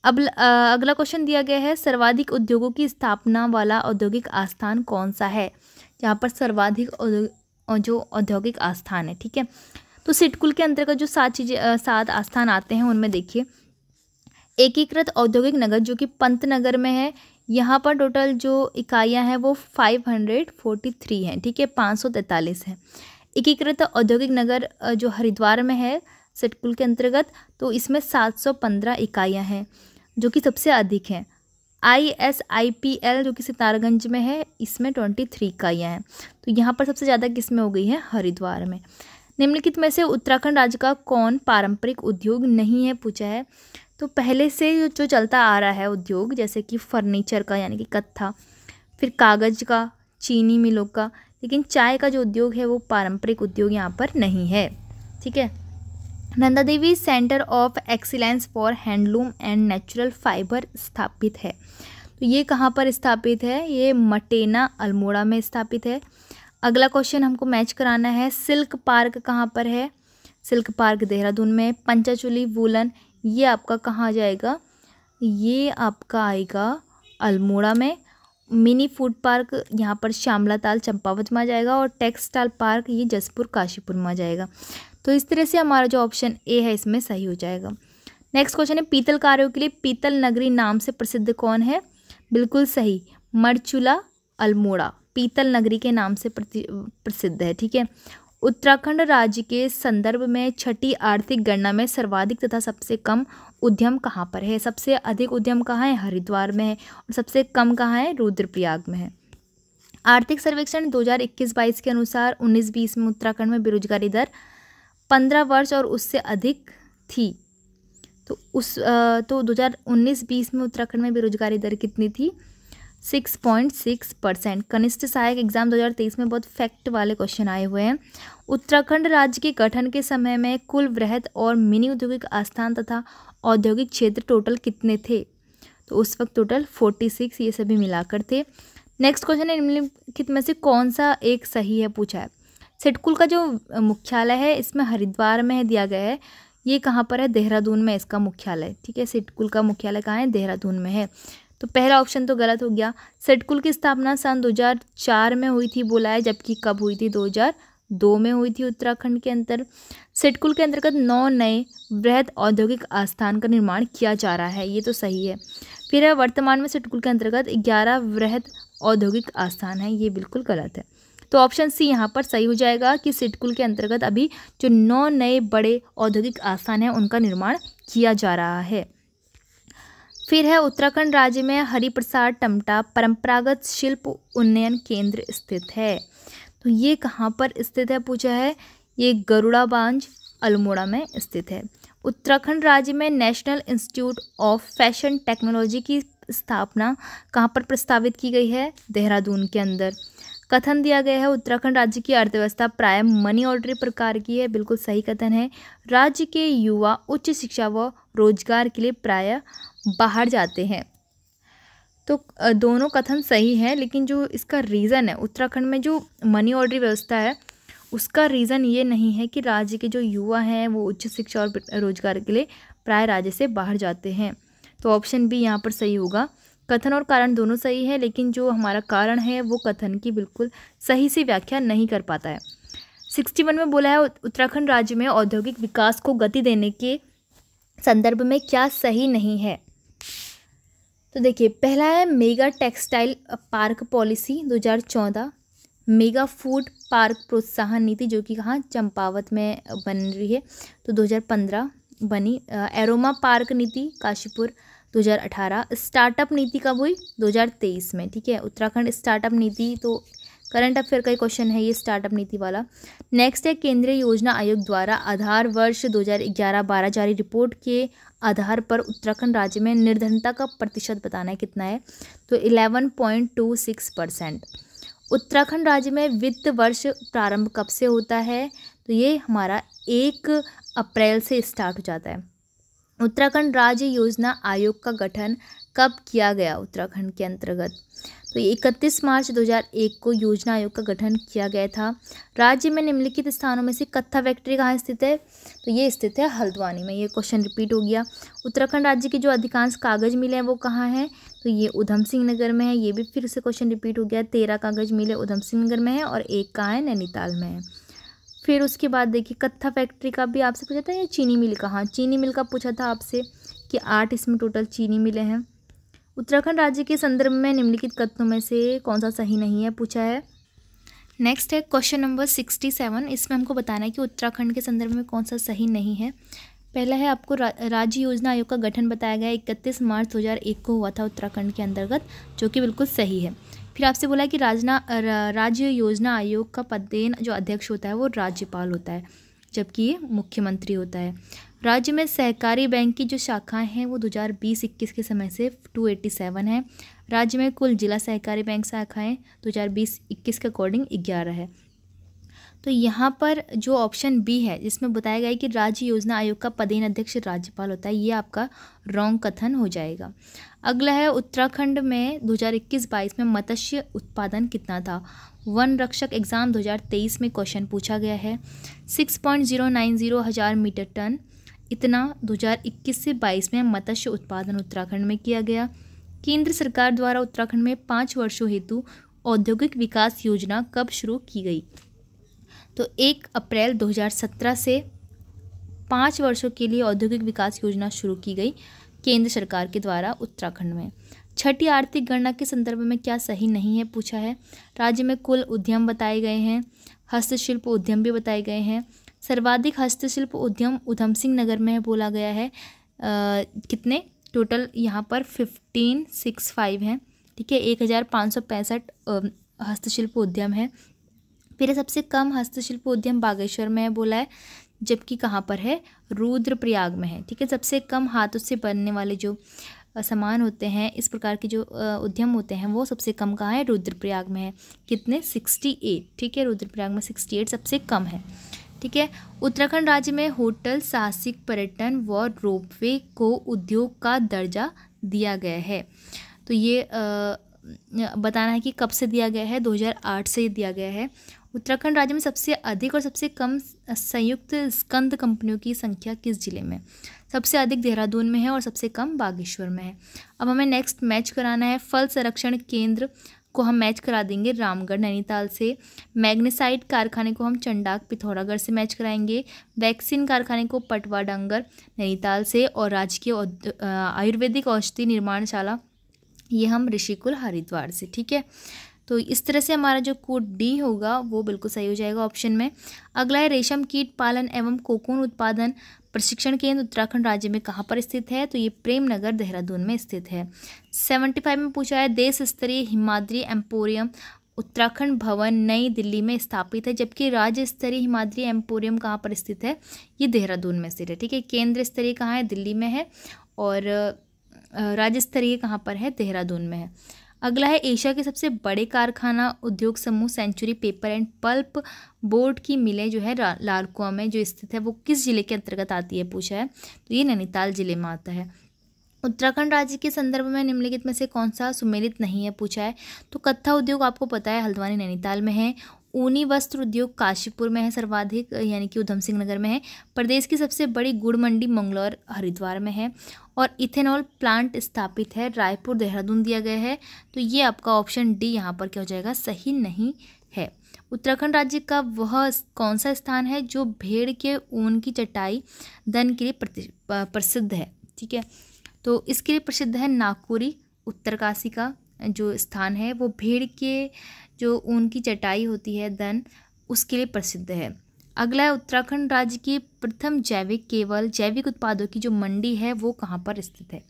अब अगला क्वेश्चन दिया गया है सर्वाधिक उद्योगों की स्थापना वाला औद्योगिक आस्थान कौन सा है? जहाँ पर सर्वाधिक जो औद्योगिक आस्थान है। ठीक है, तो सिडकुल के अंतर्गत जो 7 आस्थान आते हैं उनमें देखिए, एकीकृत औद्योगिक नगर जो कि पंतनगर में है, यहाँ पर टोटल जो इकाइयाँ हैं वो 543 हैं। ठीक है, 543 है। एकीकृत औद्योगिक नगर जो हरिद्वार में है सिडकुल के अंतर्गत, तो इसमें 715 इकाइयाँ हैं, जो कि सबसे अधिक हैं। ISIPL जो कि सितारगंज में है, इसमें 23 इकाइयाँ हैं। तो यहाँ पर सबसे ज़्यादा किसमें हो गई है? हरिद्वार में। निम्नलिखित में से उत्तराखंड राज्य का कौन पारंपरिक उद्योग नहीं है, पूछा है। तो पहले से जो चलता आ रहा है उद्योग, जैसे कि फर्नीचर का यानी कि कत्था, फिर कागज़ का, चीनी मिलों का, लेकिन चाय का जो उद्योग है वो पारंपरिक उद्योग यहाँ पर नहीं है। ठीक है, Nanda Devi centre of excellence for handloom and natural fibre स्थापित है। तो ये कहाँ पर स्थापित है? ये मटेना अल्मोड़ा में स्थापित है। अगला क्वेश्चन हमको मैच कराना है, सिल्क पार्क कहाँ पर है? सिल्क पार्क देहरादून में। पंचाचूली वूलन, ये आपका कहाँ आ जाएगा? ये आपका आएगा अल्मोड़ा में। मिनी फूड पार्क यहाँ पर श्यामला ताल चंपावत में आ जाएगा, और टेक्सटाइल पार्क ये जसपुर काशीपुर में आ जाएगा। तो इस तरह से हमारा जो ऑप्शन ए है इसमें सही हो जाएगा। नेक्स्ट क्वेश्चन है, पीतल कार्यों के लिए पीतल नगरी नाम से प्रसिद्ध कौन है? बिल्कुल सही, मरचूला अल्मोड़ा पीतल नगरी के नाम से प्रसिद्ध है। ठीक है। उत्तराखंड राज्य के संदर्भ में छठी आर्थिक गणना में सर्वाधिक तथा सबसे कम उद्यम कहाँ पर है? सबसे अधिक उद्यम कहाँ है? हरिद्वार में है, और सबसे कम कहाँ है? रुद्रप्रयाग में है। आर्थिक सर्वेक्षण 2021-22 के अनुसार 19-20 में उत्तराखंड में बेरोजगारी दर 15 वर्ष और उससे अधिक थी। तो 2019-20 में उत्तराखंड में बेरोजगारी दर कितनी थी? 6.6%। कनिष्ठ सहायक एग्जाम 2023 में बहुत फैक्ट वाले क्वेश्चन आए हुए हैं। उत्तराखंड राज्य के गठन के समय में कुल वृहद और मिनी औद्योगिक आस्थान तथा औद्योगिक क्षेत्र टोटल कितने थे? तो उस वक्त टोटल 46 ये सभी मिलाकर थे। नेक्स्ट क्वेश्चन है, निम्नलिखित में से कौन सा एक सही है पूछा है। सिडकुल का जो मुख्यालय है इसमें हरिद्वार में है दिया गया है, ये कहाँ पर है? देहरादून में इसका मुख्यालय। ठीक है, सिडकुल का मुख्यालय कहाँ है? देहरादून में है। तो पहला ऑप्शन तो गलत हो गया। सिडकुल की स्थापना सन 2004 में हुई थी बोला है, जबकि कब हुई थी? 2002 में हुई थी उत्तराखंड के अंदर। सिडकुल के अंतर्गत 9 नए वृहद औद्योगिक आस्थान का निर्माण किया जा रहा है, ये तो सही है। फिर है, वर्तमान में सिडकुल के अंतर्गत 11 वृहद औद्योगिक आस्थान है, ये बिल्कुल गलत है। तो ऑप्शन सी यहाँ पर सही हो जाएगा कि सिडकुल के अंतर्गत अभी जो 9 नए बड़े औद्योगिक आस्थान हैं उनका निर्माण किया जा रहा है। फिर है, उत्तराखंड राज्य में हरिप्रसाद टमटा परंपरागत शिल्प उन्नयन केंद्र स्थित है। तो ये कहाँ पर स्थित है पूछा है? ये गरुड़ाबांज अल्मोड़ा में स्थित है। उत्तराखंड राज्य में national institute of fashion technology की स्थापना कहाँ पर प्रस्तावित की गई है? देहरादून के अंदर। कथन दिया गया है, उत्तराखंड राज्य की अर्थव्यवस्था प्राय मनी ऑर्डर प्रकार की है, बिल्कुल सही कथन है। राज्य के युवा उच्च शिक्षा व रोजगार के लिए प्राय बाहर जाते हैं। तो दोनों कथन सही है, लेकिन जो इसका रीज़न है, उत्तराखंड में जो मनी ऑर्डर व्यवस्था है उसका रीज़न ये नहीं है कि राज्य के जो युवा हैं वो उच्च शिक्षा और रोजगार के लिए प्राय राज्य से बाहर जाते हैं। तो ऑप्शन बी यहाँ पर सही होगा। कथन और कारण दोनों सही है, लेकिन जो हमारा कारण है वो कथन की बिल्कुल सही से व्याख्या नहीं कर पाता है। 61 में बोला है, उत्तराखंड राज्य में औद्योगिक विकास को गति देने के संदर्भ में क्या सही नहीं है? तो देखिए, पहला है mega textile park policy 2014, mega food park प्रोत्साहन नीति जो कि कहाँ? चंपावत में बन रही है, तो 2015 बनी। एरोमा पार्क नीति काशीपुर 2018। स्टार्टअप नीति कब हुई? 2023 में। ठीक है, उत्तराखंड स्टार्टअप नीति तो करंट अफेयर का क्वेश्चन है ये स्टार्टअप नीति वाला। नेक्स्ट है, केंद्रीय योजना आयोग द्वारा आधार वर्ष 2011-12 जारी रिपोर्ट के आधार पर उत्तराखंड राज्य में निर्धनता का प्रतिशत बताना है कितना है? तो 11.26%। उत्तराखंड राज्य में वित्त वर्ष प्रारंभ कब से होता है? तो ये हमारा 1 अप्रैल से स्टार्ट हो जाता है। उत्तराखंड राज्य योजना आयोग का गठन कब किया गया उत्तराखंड के अंतर्गत? तो 31 मार्च 2001 को योजना आयोग का गठन किया गया था। राज्य में निम्नलिखित स्थानों में से कत्था फैक्ट्री कहाँ स्थित है? तो ये स्थित है हल्द्वानी में। ये क्वेश्चन रिपीट हो गया। उत्तराखंड राज्य की जो अधिकांश कागज मिल हैं वो कहाँ हैं? तो ये उधम सिंह नगर में है। ये भी फिर से क्वेश्चन रिपीट हो गया। 13 कागज मिले उधम सिंह नगर में है और 1 कहाँ है? नैनीताल में है। फिर उसके बाद देखिए, कत्था फैक्ट्री का भी आपसे पूछा था, या चीनी मिल कहाँ? चीनी मिल का पूछा था आपसे कि 8 इसमें टोटल चीनी मिले हैं। उत्तराखंड राज्य के संदर्भ में निम्नलिखित कथनों में से कौन सा सही नहीं है पूछा है। नेक्स्ट है क्वेश्चन नंबर 67। इसमें हमको बताना है कि उत्तराखंड के संदर्भ में कौन सा सही नहीं है। पहला है, आपको राज्य योजना आयोग का गठन बताया गया 31 मार्च 2001 को हुआ था उत्तराखंड के अंतर्गत, जो कि बिल्कुल सही है। फिर आपसे बोला कि राज्य योजना आयोग का पदेन जो अध्यक्ष होता है वो राज्यपाल होता है, जबकि ये मुख्यमंत्री होता है। राज्य में सहकारी बैंक की जो शाखाएं हैं वो 2020-21 के समय से 287 है। राज्य में कुल जिला सहकारी बैंक शाखाएं 2020-21 के अकॉर्डिंग 11 है। तो यहाँ पर जो ऑप्शन बी है जिसमें बताया गया है कि राज्य योजना आयोग का पदेन अध्यक्ष राज्यपाल होता है, ये आपका रॉन्ग कथन हो जाएगा। अगला है, उत्तराखंड में 2021-22 में मत्स्य उत्पादन कितना था? वन रक्षक एग्जाम 2023 में क्वेश्चन पूछा गया है। 6.090 हज़ार मीटर टन इतना 2021 से 22 में मत्स्य उत्पादन उत्तराखंड में किया गया। केंद्र सरकार द्वारा उत्तराखंड में 5 वर्षों हेतु औद्योगिक विकास योजना कब शुरू की गई? तो 1 अप्रैल 2017 से 5 वर्षों के लिए औद्योगिक विकास योजना शुरू की गई केंद्र सरकार के द्वारा उत्तराखंड में। छठी आर्थिक गणना के संदर्भ में क्या सही नहीं है पूछा है। राज्य में कुल उद्यम बताए गए हैं, हस्तशिल्प उद्यम भी बताए गए हैं। सर्वाधिक हस्तशिल्प उद्यम उधम सिंह नगर में बोला गया है। कितने टोटल यहाँ पर 1565 हैं, ठीक है। 1565 हस्तशिल्प उद्यम है। फिर सबसे कम हस्तशिल्प उद्यम बागेश्वर में है बोला है, जबकि कहाँ पर है? रुद्रप्रयाग में है, ठीक है। सबसे कम हाथों से बनने वाले जो सामान होते हैं, इस प्रकार के जो उद्यम होते हैं, वो सबसे कम कहाँ है? रुद्रप्रयाग में है। कितने? 68, ठीक है। रुद्रप्रयाग में 68 सबसे कम है, ठीक है। उत्तराखंड राज्य में होटल, साहसिक पर्यटन व रोपवे को उद्योग का दर्जा दिया गया है। तो ये बताना है कि कब से दिया गया है। 2008 से दिया गया है। उत्तराखंड राज्य में सबसे अधिक और सबसे कम संयुक्त स्कंद कंपनियों की संख्या किस जिले में? सबसे अधिक देहरादून में है और सबसे कम बागेश्वर में है। अब हमें नेक्स्ट मैच कराना है। फल संरक्षण केंद्र को हम मैच करा देंगे रामगढ़ नैनीताल से। मैग्नेसाइट कारखाने को हम चंडाक पिथौरागढ़ से मैच कराएंगे। वैक्सीन कारखाने को पटवा डांगर नैनीताल से। और राजकीय आयुर्वेदिक औषधि निर्माणशाला ये हम ऋषिकुल हरिद्वार से, ठीक है। तो इस तरह से हमारा जो कोड डी होगा वो बिल्कुल सही हो जाएगा ऑप्शन में। अगला है रेशम कीट पालन एवं कोकून उत्पादन प्रशिक्षण केंद्र उत्तराखंड राज्य में कहाँ पर स्थित है? तो ये प्रेमनगर देहरादून में स्थित है। 75 में पूछा है देश स्तरीय हिमाद्री एम्पोरियम उत्तराखंड भवन नई दिल्ली में स्थापित है, जबकि राज्य स्तरीय हिमाद्री एम्पोरियम कहाँ पर स्थित है? ये देहरादून में स्थित है, ठीक है। केंद्र स्तरीय कहाँ है? दिल्ली में है। और राज्य स्तरीय कहाँ पर है? देहरादून में है। अगला है एशिया के सबसे बड़े कारखाना उद्योग समूह century paper and pulp board की मिलें जो है लालकुआं में जो स्थित है वो किस जिले के अंतर्गत आती है पूछा है। तो ये नैनीताल जिले में आता है। उत्तराखंड राज्य के संदर्भ में निम्नलिखित में से कौन सा सुमेलित नहीं है पूछा है। तो कत्था उद्योग आपको पता है हल्द्वानी नैनीताल में है। ऊनी वस्त्र उद्योग काशीपुर में है सर्वाधिक, यानी कि उधम सिंह नगर में है। प्रदेश की सबसे बड़ी गुड़ मंडी मंगलौर हरिद्वार में है। और इथेनॉल प्लांट स्थापित है रायपुर देहरादून दिया गया है। तो ये आपका ऑप्शन डी यहाँ पर क्या हो जाएगा? सही नहीं है। उत्तराखंड राज्य का वह कौन सा स्थान है जो भेड़ के ऊन की चटाई दन के लिए प्रसिद्ध है, ठीक है। तो इसके लिए प्रसिद्ध है नागपुरी उत्तरकाशी का जो स्थान है वो भेड़ के जो ऊन की चटाई होती है दन, उसके लिए प्रसिद्ध है। अगला है उत्तराखंड राज्य की प्रथम जैविक उत्पादों की जो मंडी है वो कहाँ पर स्थित है?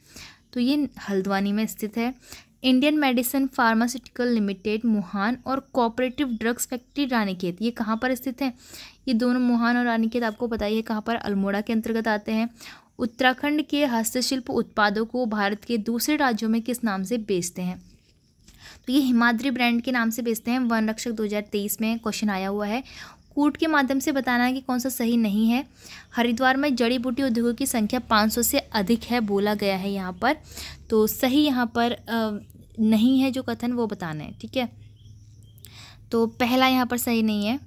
तो ये हल्द्वानी में स्थित है। इंडियन मेडिसिन फार्मास्यूटिकल लिमिटेड मुहान और कोऑपरेटिव ड्रग्स फैक्ट्री रानीखेत ये कहाँ पर स्थित है? ये दोनों मुहान और रानीखेत आपको पता ही है कहाँ पर? अल्मोड़ा के अंतर्गत आते हैं। उत्तराखंड के हस्तशिल्प उत्पादों को भारत के दूसरे राज्यों में किस नाम से बेचते हैं? तो ये हिमाद्री ब्रांड के नाम से बेचते हैं। वन रक्षक 2023 में क्वेश्चन आया हुआ है। कूट के माध्यम से बताना है कि कौन सा सही नहीं है। हरिद्वार में जड़ी बूटी उद्योगों की संख्या 500 से अधिक है बोला गया है यहाँ पर। तो सही यहाँ पर नहीं है जो कथन वो बताना है, ठीक है। तो पहला यहाँ पर सही नहीं है।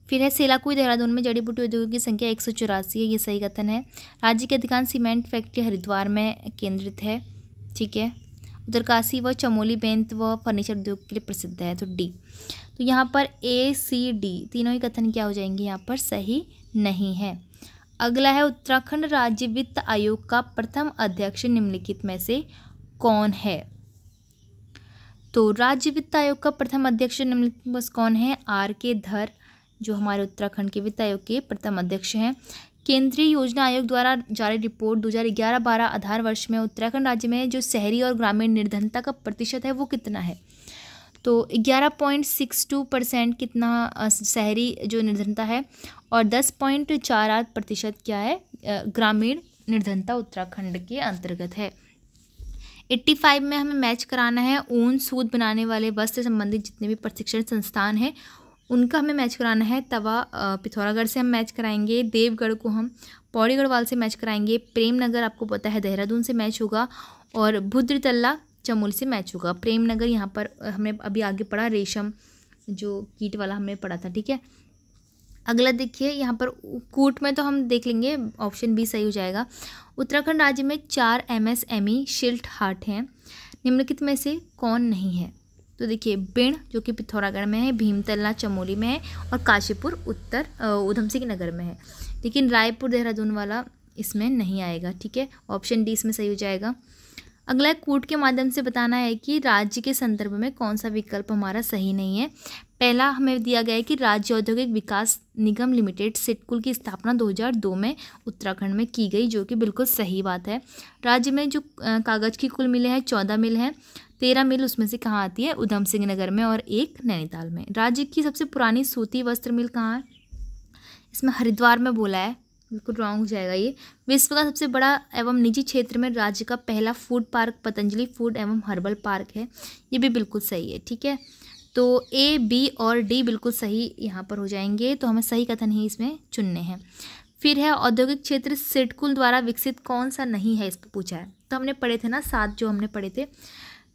फिर है सेलाकुई देहरादून में जड़ी बूटी उद्योगों की संख्या 184 है, ये सही कथन है। राज्य के अधिकांश सीमेंट फैक्ट्री हरिद्वार में केंद्रित है, ठीक है। उत्तरकाशी व चमोली बेंत व फर्नीचर उद्योग के लिए प्रसिद्ध है, तो डी। तो यहाँ पर ए सी डी तीनों ही कथन क्या हो जाएंगे? यहाँ पर सही नहीं है। अगला है उत्तराखंड राज्य वित्त आयोग का प्रथम अध्यक्ष निम्नलिखित में से कौन है? तो राज्य वित्त आयोग का प्रथम अध्यक्ष निम्नलिखित में कौन है? आर के धर जो हमारे उत्तराखंड के वित्त आयोग के प्रथम अध्यक्ष हैं। केंद्रीय योजना आयोग द्वारा जारी रिपोर्ट 2011-12 आधार वर्ष में उत्तराखंड राज्य में जो शहरी और ग्रामीण निर्धनता का प्रतिशत है वो कितना है? तो 11.62% कितना शहरी जो निर्धनता है और 10.48% क्या है ग्रामीण निर्धनता उत्तराखंड के अंतर्गत है। 85 में हमें मैच कराना है ऊन सूत बनाने वाले वस्त्र संबंधित जितने भी प्रशिक्षण संस्थान हैं उनका हमें मैच कराना है। तवा पिथौरागढ़ से हम मैच कराएंगे। देवगढ़ को हम पौड़ी गढ़वाल से मैच कराएंगे। प्रेमनगर आपको पता है देहरादून से मैच होगा और भुद्रतल्ला चमोली से मैच होगा। प्रेमनगर यहाँ पर हमने अभी आगे पढ़ा रेशम जो कीट वाला हमने पढ़ा था, ठीक है। अगला देखिए यहाँ पर कूट में तो हम देख लेंगे ऑप्शन बी सही हो जाएगा। उत्तराखंड राज्य में 4 MSME शिल्ट हाट हैं। निम्नलिखित में से कौन नहीं है? तो देखिए, बिण जो कि पिथौरागढ़ में है, भीमतला चमोली में है और काशीपुर उत्तर ऊधम सिंह नगर में है। लेकिन रायपुर देहरादून वाला इसमें नहीं आएगा, ठीक है। ऑप्शन डी इसमें सही हो जाएगा। अगला कूट के माध्यम से बताना है कि राज्य के संदर्भ में कौन सा विकल्प हमारा सही नहीं है। पहला हमें दिया गया है कि राज्य औद्योगिक विकास निगम लिमिटेड सिडकुल की स्थापना 2002 में उत्तराखंड में की गई, जो कि बिल्कुल सही बात है। राज्य में जो कागज़ की कुल मिलें हैं 14 मिल हैं, 13 मिल उसमें से कहाँ आती है? ऊधम सिंह नगर में और एक नैनीताल में। राज्य की सबसे पुरानी सूती वस्त्र मिल कहाँ है? इसमें हरिद्वार में बोला है, बिल्कुल रॉन्ग हो जाएगा ये। विश्व का सबसे बड़ा एवं निजी क्षेत्र में राज्य का पहला फूड पार्क पतंजलि फूड एवं हर्बल पार्क है, ये भी बिल्कुल सही है, ठीक है। तो ए, बी और डी बिल्कुल सही यहाँ पर हो जाएंगे, तो हमें सही कथन ही इसमें चुनने हैं। फिर है औद्योगिक क्षेत्र सिडकुल द्वारा विकसित कौन सा नहीं है, इस पर पूछा है। तो हमने पढ़े थे ना 7 जो हमने पढ़े थे,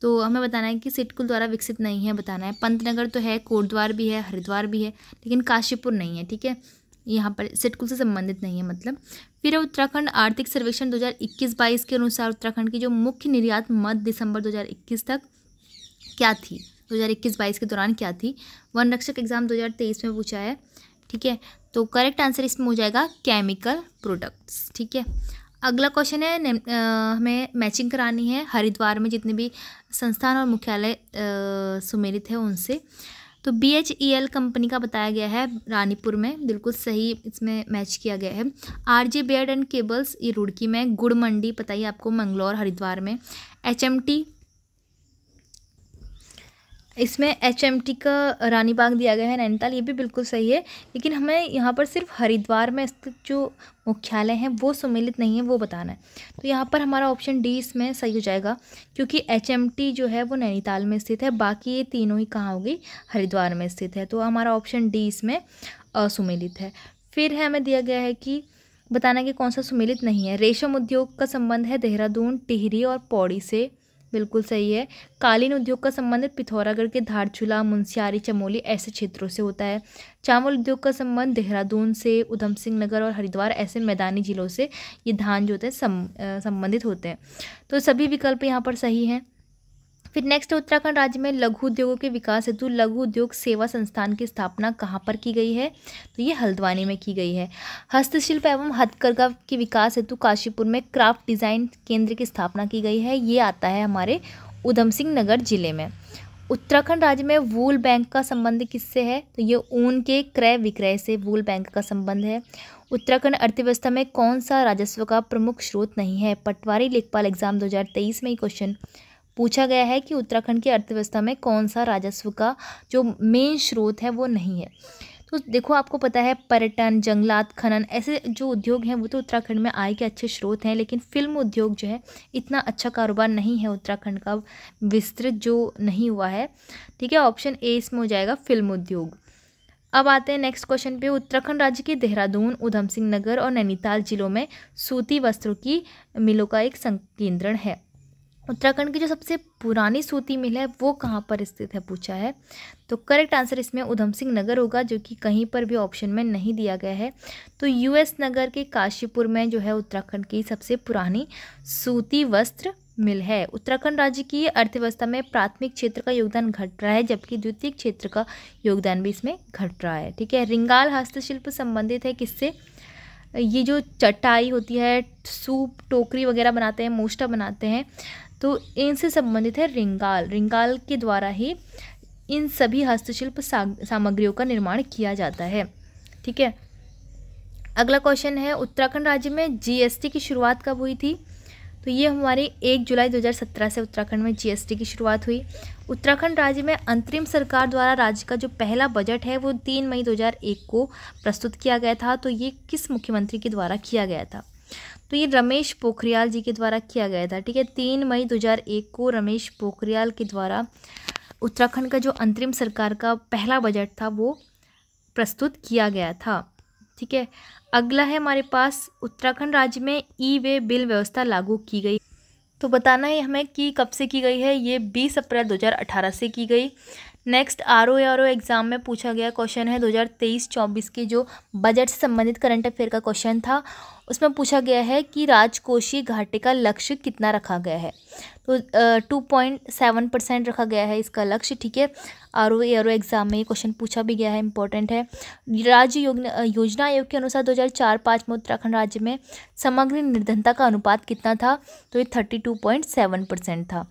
तो हमें बताना है कि सिडकुल द्वारा विकसित नहीं है, बताना है। पंतनगर तो है, कोटद्वार भी है, हरिद्वार भी है, लेकिन काशीपुर नहीं है, ठीक है। यहाँ पर सिडकुल से संबंधित नहीं है मतलब। फिर उत्तराखंड आर्थिक सर्वेक्षण 2021-22 के अनुसार उत्तराखंड की जो मुख्य निर्यात मध्य दिसंबर 2021 तक क्या थी? 2021-22 के दौरान क्या थी? वन रक्षक एग्जाम 2023 में पूछा है, ठीक है। तो करेक्ट आंसर इसमें हो जाएगा केमिकल प्रोडक्ट्स, ठीक है। अगला क्वेश्चन है, हमें मैचिंग करानी है हरिद्वार में जितने भी संस्थान और मुख्यालय सुमेलित है उनसे। तो BHEL कंपनी का बताया गया है रानीपुर में, बिल्कुल सही इसमें मैच किया गया है। RJ बेयर्ड एंड केबल्स ये रुड़की में, गुड़ मंडी पता ही आपको मंगलौर हरिद्वार में। HMT इसमें HMT का रानीबाग दिया गया है नैनीताल, ये भी बिल्कुल सही है। लेकिन हमें यहाँ पर सिर्फ हरिद्वार में स्थित जो मुख्यालय हैं वो सम्मिलित नहीं है, वो बताना है। तो यहाँ पर हमारा ऑप्शन डी इसमें सही हो जाएगा, क्योंकि HMT जो है वो नैनीताल में स्थित है, बाकी ये तीनों ही कहाँ होगी? हरिद्वार में स्थित है। तो हमारा ऑप्शन डी इसमें असुमेलित है। फिर है हमें दिया गया है कि बताना कि कौन सा सुमेलित नहीं है। रेशम उद्योग का संबंध है देहरादून, टिहरी और पौड़ी से, बिल्कुल सही है। कालीन उद्योग का संबंध पिथौरागढ़ के धारचूला, मुनस्यारी, चमोली ऐसे क्षेत्रों से होता है। चावल उद्योग का संबंध देहरादून से, ऊधम सिंह नगर और हरिद्वार ऐसे मैदानी जिलों से ये धान जो होते हैं संबंधित होते हैं। तो सभी विकल्प यहाँ पर सही हैं। फिर नेक्स्ट उत्तराखंड राज्य में लघु उद्योगों के विकास हेतु लघु उद्योग सेवा संस्थान की स्थापना कहाँ पर की गई है? तो ये हल्द्वानी में की गई है। हस्तशिल्प एवं हथकरघा के विकास हेतु काशीपुर में क्राफ्ट डिज़ाइन केंद्र की स्थापना की गई है, ये आता है हमारे ऊधम सिंह नगर जिले में। उत्तराखंड राज्य में वूल बैंक का संबंध किससे है? तो ये ऊन के क्रय विक्रय से वूल बैंक का संबंध है। उत्तराखंड अर्थव्यवस्था में कौन सा राजस्व का प्रमुख स्रोत नहीं है? पटवारी लेखपाल एग्जाम 2023 में ये क्वेश्चन पूछा गया है कि उत्तराखंड की अर्थव्यवस्था में कौन सा राजस्व का जो मेन स्रोत है वो नहीं है। तो देखो, आपको पता है पर्यटन, जंगलात, खनन ऐसे जो उद्योग हैं वो तो उत्तराखंड में आय के अच्छे स्रोत हैं, लेकिन फिल्म उद्योग जो है इतना अच्छा कारोबार नहीं है उत्तराखंड का, विस्तृत जो नहीं हुआ है, ठीक है। ऑप्शन ए इसमें हो जाएगा फिल्म उद्योग। अब आते हैं नेक्स्ट क्वेश्चन पे। उत्तराखंड राज्य के देहरादून, ऊधम सिंह नगर और नैनीताल जिलों में सूती वस्त्रों की मिलों का एक संकेंद्रण है। उत्तराखंड की जो सबसे पुरानी सूती मिल है वो कहाँ पर स्थित है पूछा है। तो करेक्ट आंसर इसमें ऊधम सिंह नगर होगा, जो कि कहीं पर भी ऑप्शन में नहीं दिया गया है। तो US नगर के काशीपुर में जो है उत्तराखंड की सबसे पुरानी सूती वस्त्र मिल है। उत्तराखंड राज्य की अर्थव्यवस्था में प्राथमिक क्षेत्र का योगदान घट रहा है, जबकि द्वितीय क्षेत्र का योगदान भी इसमें घट रहा है, ठीक है। रिंगाल हस्तशिल्प संबंधित है किससे? ये जो चटाई होती है, सूप, टोकरी वगैरह बनाते हैं, मोष्टा बनाते हैं, तो इनसे संबंधित है रिंगाल। रिंगाल के द्वारा ही इन सभी हस्तशिल्प सामग्रियों का निर्माण किया जाता है, ठीक है। अगला क्वेश्चन है, उत्तराखंड राज्य में GST की शुरुआत कब हुई थी? तो ये हमारी 1 जुलाई 2017 से उत्तराखंड में GST की शुरुआत हुई। उत्तराखंड राज्य में अंतरिम सरकार द्वारा राज्य का जो पहला बजट है वो 3 मई 2001 को प्रस्तुत किया गया था। तो ये किस मुख्यमंत्री के द्वारा किया गया था? तो ये रमेश पोखरियाल जी के द्वारा किया गया था, ठीक है। 3 मई 2001 को रमेश पोखरियाल के द्वारा उत्तराखंड का जो अंतरिम सरकार का पहला बजट था वो प्रस्तुत किया गया था, ठीक है। अगला है हमारे पास, उत्तराखंड राज्य में ई-वे बिल व्यवस्था लागू की गई। तो बताना है हमें कि कब से की गई है। ये 20 अप्रैल 2018 से की गई, नेक्स्ट आर ओ एग्ज़ाम में पूछा गया क्वेश्चन है 2023-24 के जो बजट से संबंधित करंट अफेयर का क्वेश्चन था। उसमें पूछा गया है कि राजकोषीय घाटे का लक्ष्य कितना रखा गया है। तो 2.7% रखा गया है इसका लक्ष्य, ठीक है। आर ओ एग्ज़ाम में ये क्वेश्चन पूछा भी गया है, इंपॉर्टेंट है। राज्य योजना आयोग के अनुसार 2004-5 में उत्तराखंड राज्य में समग्र निर्धनता का अनुपात कितना था, तो ये 32.7% था।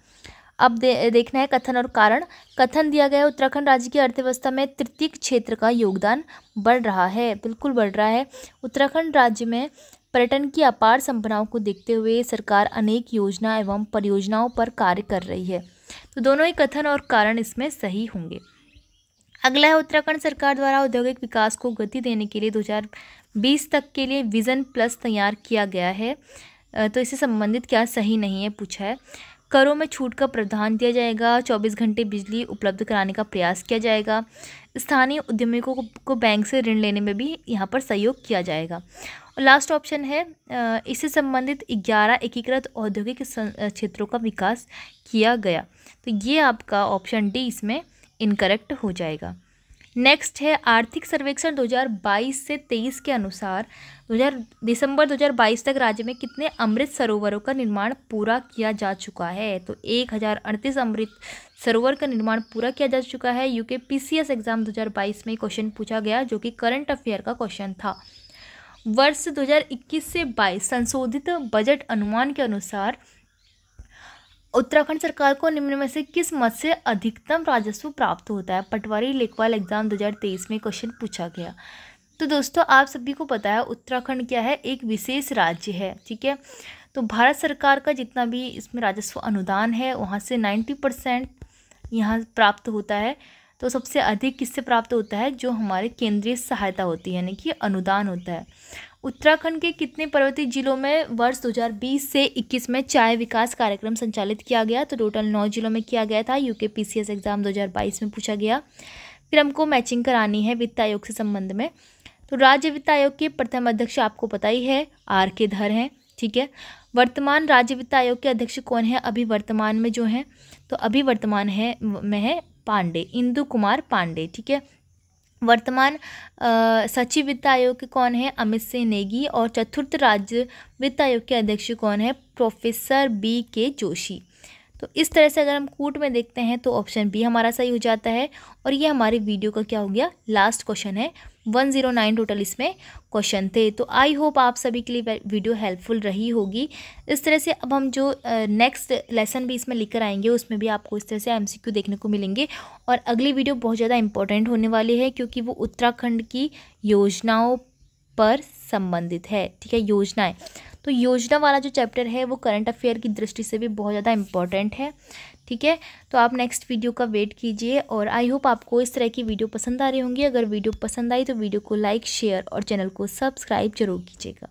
अब देखना है कथन और कारण। कथन दिया गया है उत्तराखंड राज्य की अर्थव्यवस्था में तृतीय क्षेत्र का योगदान बढ़ रहा है, बिल्कुल बढ़ रहा है। उत्तराखंड राज्य में पर्यटन की अपार संभावनाओं को देखते हुए सरकार अनेक योजना एवं परियोजनाओं पर कार्य कर रही है। तो दोनों ही कथन और कारण इसमें सही होंगे। अगला है उत्तराखंड सरकार द्वारा औद्योगिक विकास को गति देने के लिए 2020 तक के लिए विजन प्लस तैयार किया गया है। तो इससे संबंधित क्या सही नहीं है पूछा है। करों में छूट का प्रावधान दिया जाएगा। 24 घंटे बिजली उपलब्ध कराने का प्रयास किया जाएगा। स्थानीय उद्यमियों को बैंक से ऋण लेने में भी यहाँ पर सहयोग किया जाएगा। और लास्ट ऑप्शन है इससे संबंधित 11 एकीकृत औद्योगिक क्षेत्रों का विकास किया गया। तो ये आपका ऑप्शन डी इसमें इनकरेक्ट हो जाएगा। नेक्स्ट है आर्थिक सर्वेक्षण 2022 से 23 के अनुसार दिसंबर 2022 तक राज्य में कितने अमृत सरोवरों का निर्माण पूरा किया जा चुका है। तो 1038 अमृत सरोवर का निर्माण पूरा किया जा चुका है। यूके पीसीएस एग्जाम 2022 में क्वेश्चन पूछा गया जो कि करंट अफेयर का क्वेश्चन था। वर्ष 2021 से 22 संशोधित बजट अनुमान के अनुसार उत्तराखंड सरकार को निम्न में से किस मद से अधिकतम राजस्व प्राप्त होता है। पटवारी लेखपाल एग्जाम 2023 में क्वेश्चन पूछा गया। तो दोस्तों आप सभी को पता है उत्तराखंड क्या है, एक विशेष राज्य है, ठीक है। तो भारत सरकार का जितना भी इसमें राजस्व अनुदान है वहाँ से 90% यहाँ प्राप्त होता है। तो सबसे अधिक किससे प्राप्त होता है, जो हमारे केंद्रीय सहायता होती है यानी कि अनुदान होता है। उत्तराखंड के कितने पर्वतीय जिलों में वर्ष 2020 से 21 में चाय विकास कार्यक्रम संचालित किया गया। तो टोटल 9 जिलों में किया गया था। यूके पीसीएस एग्जाम 2022 में पूछा गया। फिर हमको मैचिंग करानी है वित्त आयोग से संबंध में। तो राज्य वित्त आयोग के प्रथम अध्यक्ष आपको पता ही है आर.के. धर हैं, ठीक है। वर्तमान राज्य वित्त आयोग के अध्यक्ष कौन है अभी वर्तमान में जो हैं, तो अभी वर्तमान में है पांडे, इंदु कुमार पांडे, ठीक है। वर्तमान सचिव वित्त आयोग के कौन है, अमित सिंह नेगी। और चतुर्थ राज्य वित्त आयोग के अध्यक्ष कौन है, प्रोफेसर बी.के. जोशी। तो इस तरह से अगर हम कूट में देखते हैं तो ऑप्शन बी हमारा सही हो जाता है। और ये हमारे वीडियो का क्या हो गया, लास्ट क्वेश्चन है। 109 टोटल इसमें क्वेश्चन थे। तो आई होप आप सभी के लिए वीडियो हेल्पफुल रही होगी। इस तरह से अब हम जो नेक्स्ट लेसन भी इसमें लेकर आएंगे उसमें भी आपको इस तरह से एमसीक्यू देखने को मिलेंगे। और अगली वीडियो बहुत ज़्यादा इंपॉर्टेंट होने वाली है क्योंकि वो उत्तराखंड की योजनाओं पर संबंधित है, ठीक है। योजनाएं, तो योजना वाला जो चैप्टर है वो करंट अफेयर की दृष्टि से भी बहुत ज़्यादा इंपॉर्टेंट है, ठीक है। तो आप नेक्स्ट वीडियो का वेट कीजिए। और आई होप आपको इस तरह की वीडियो पसंद आ रही होंगी। अगर वीडियो पसंद आई तो वीडियो को लाइक, शेयर और चैनल को सब्सक्राइब जरूर कीजिएगा।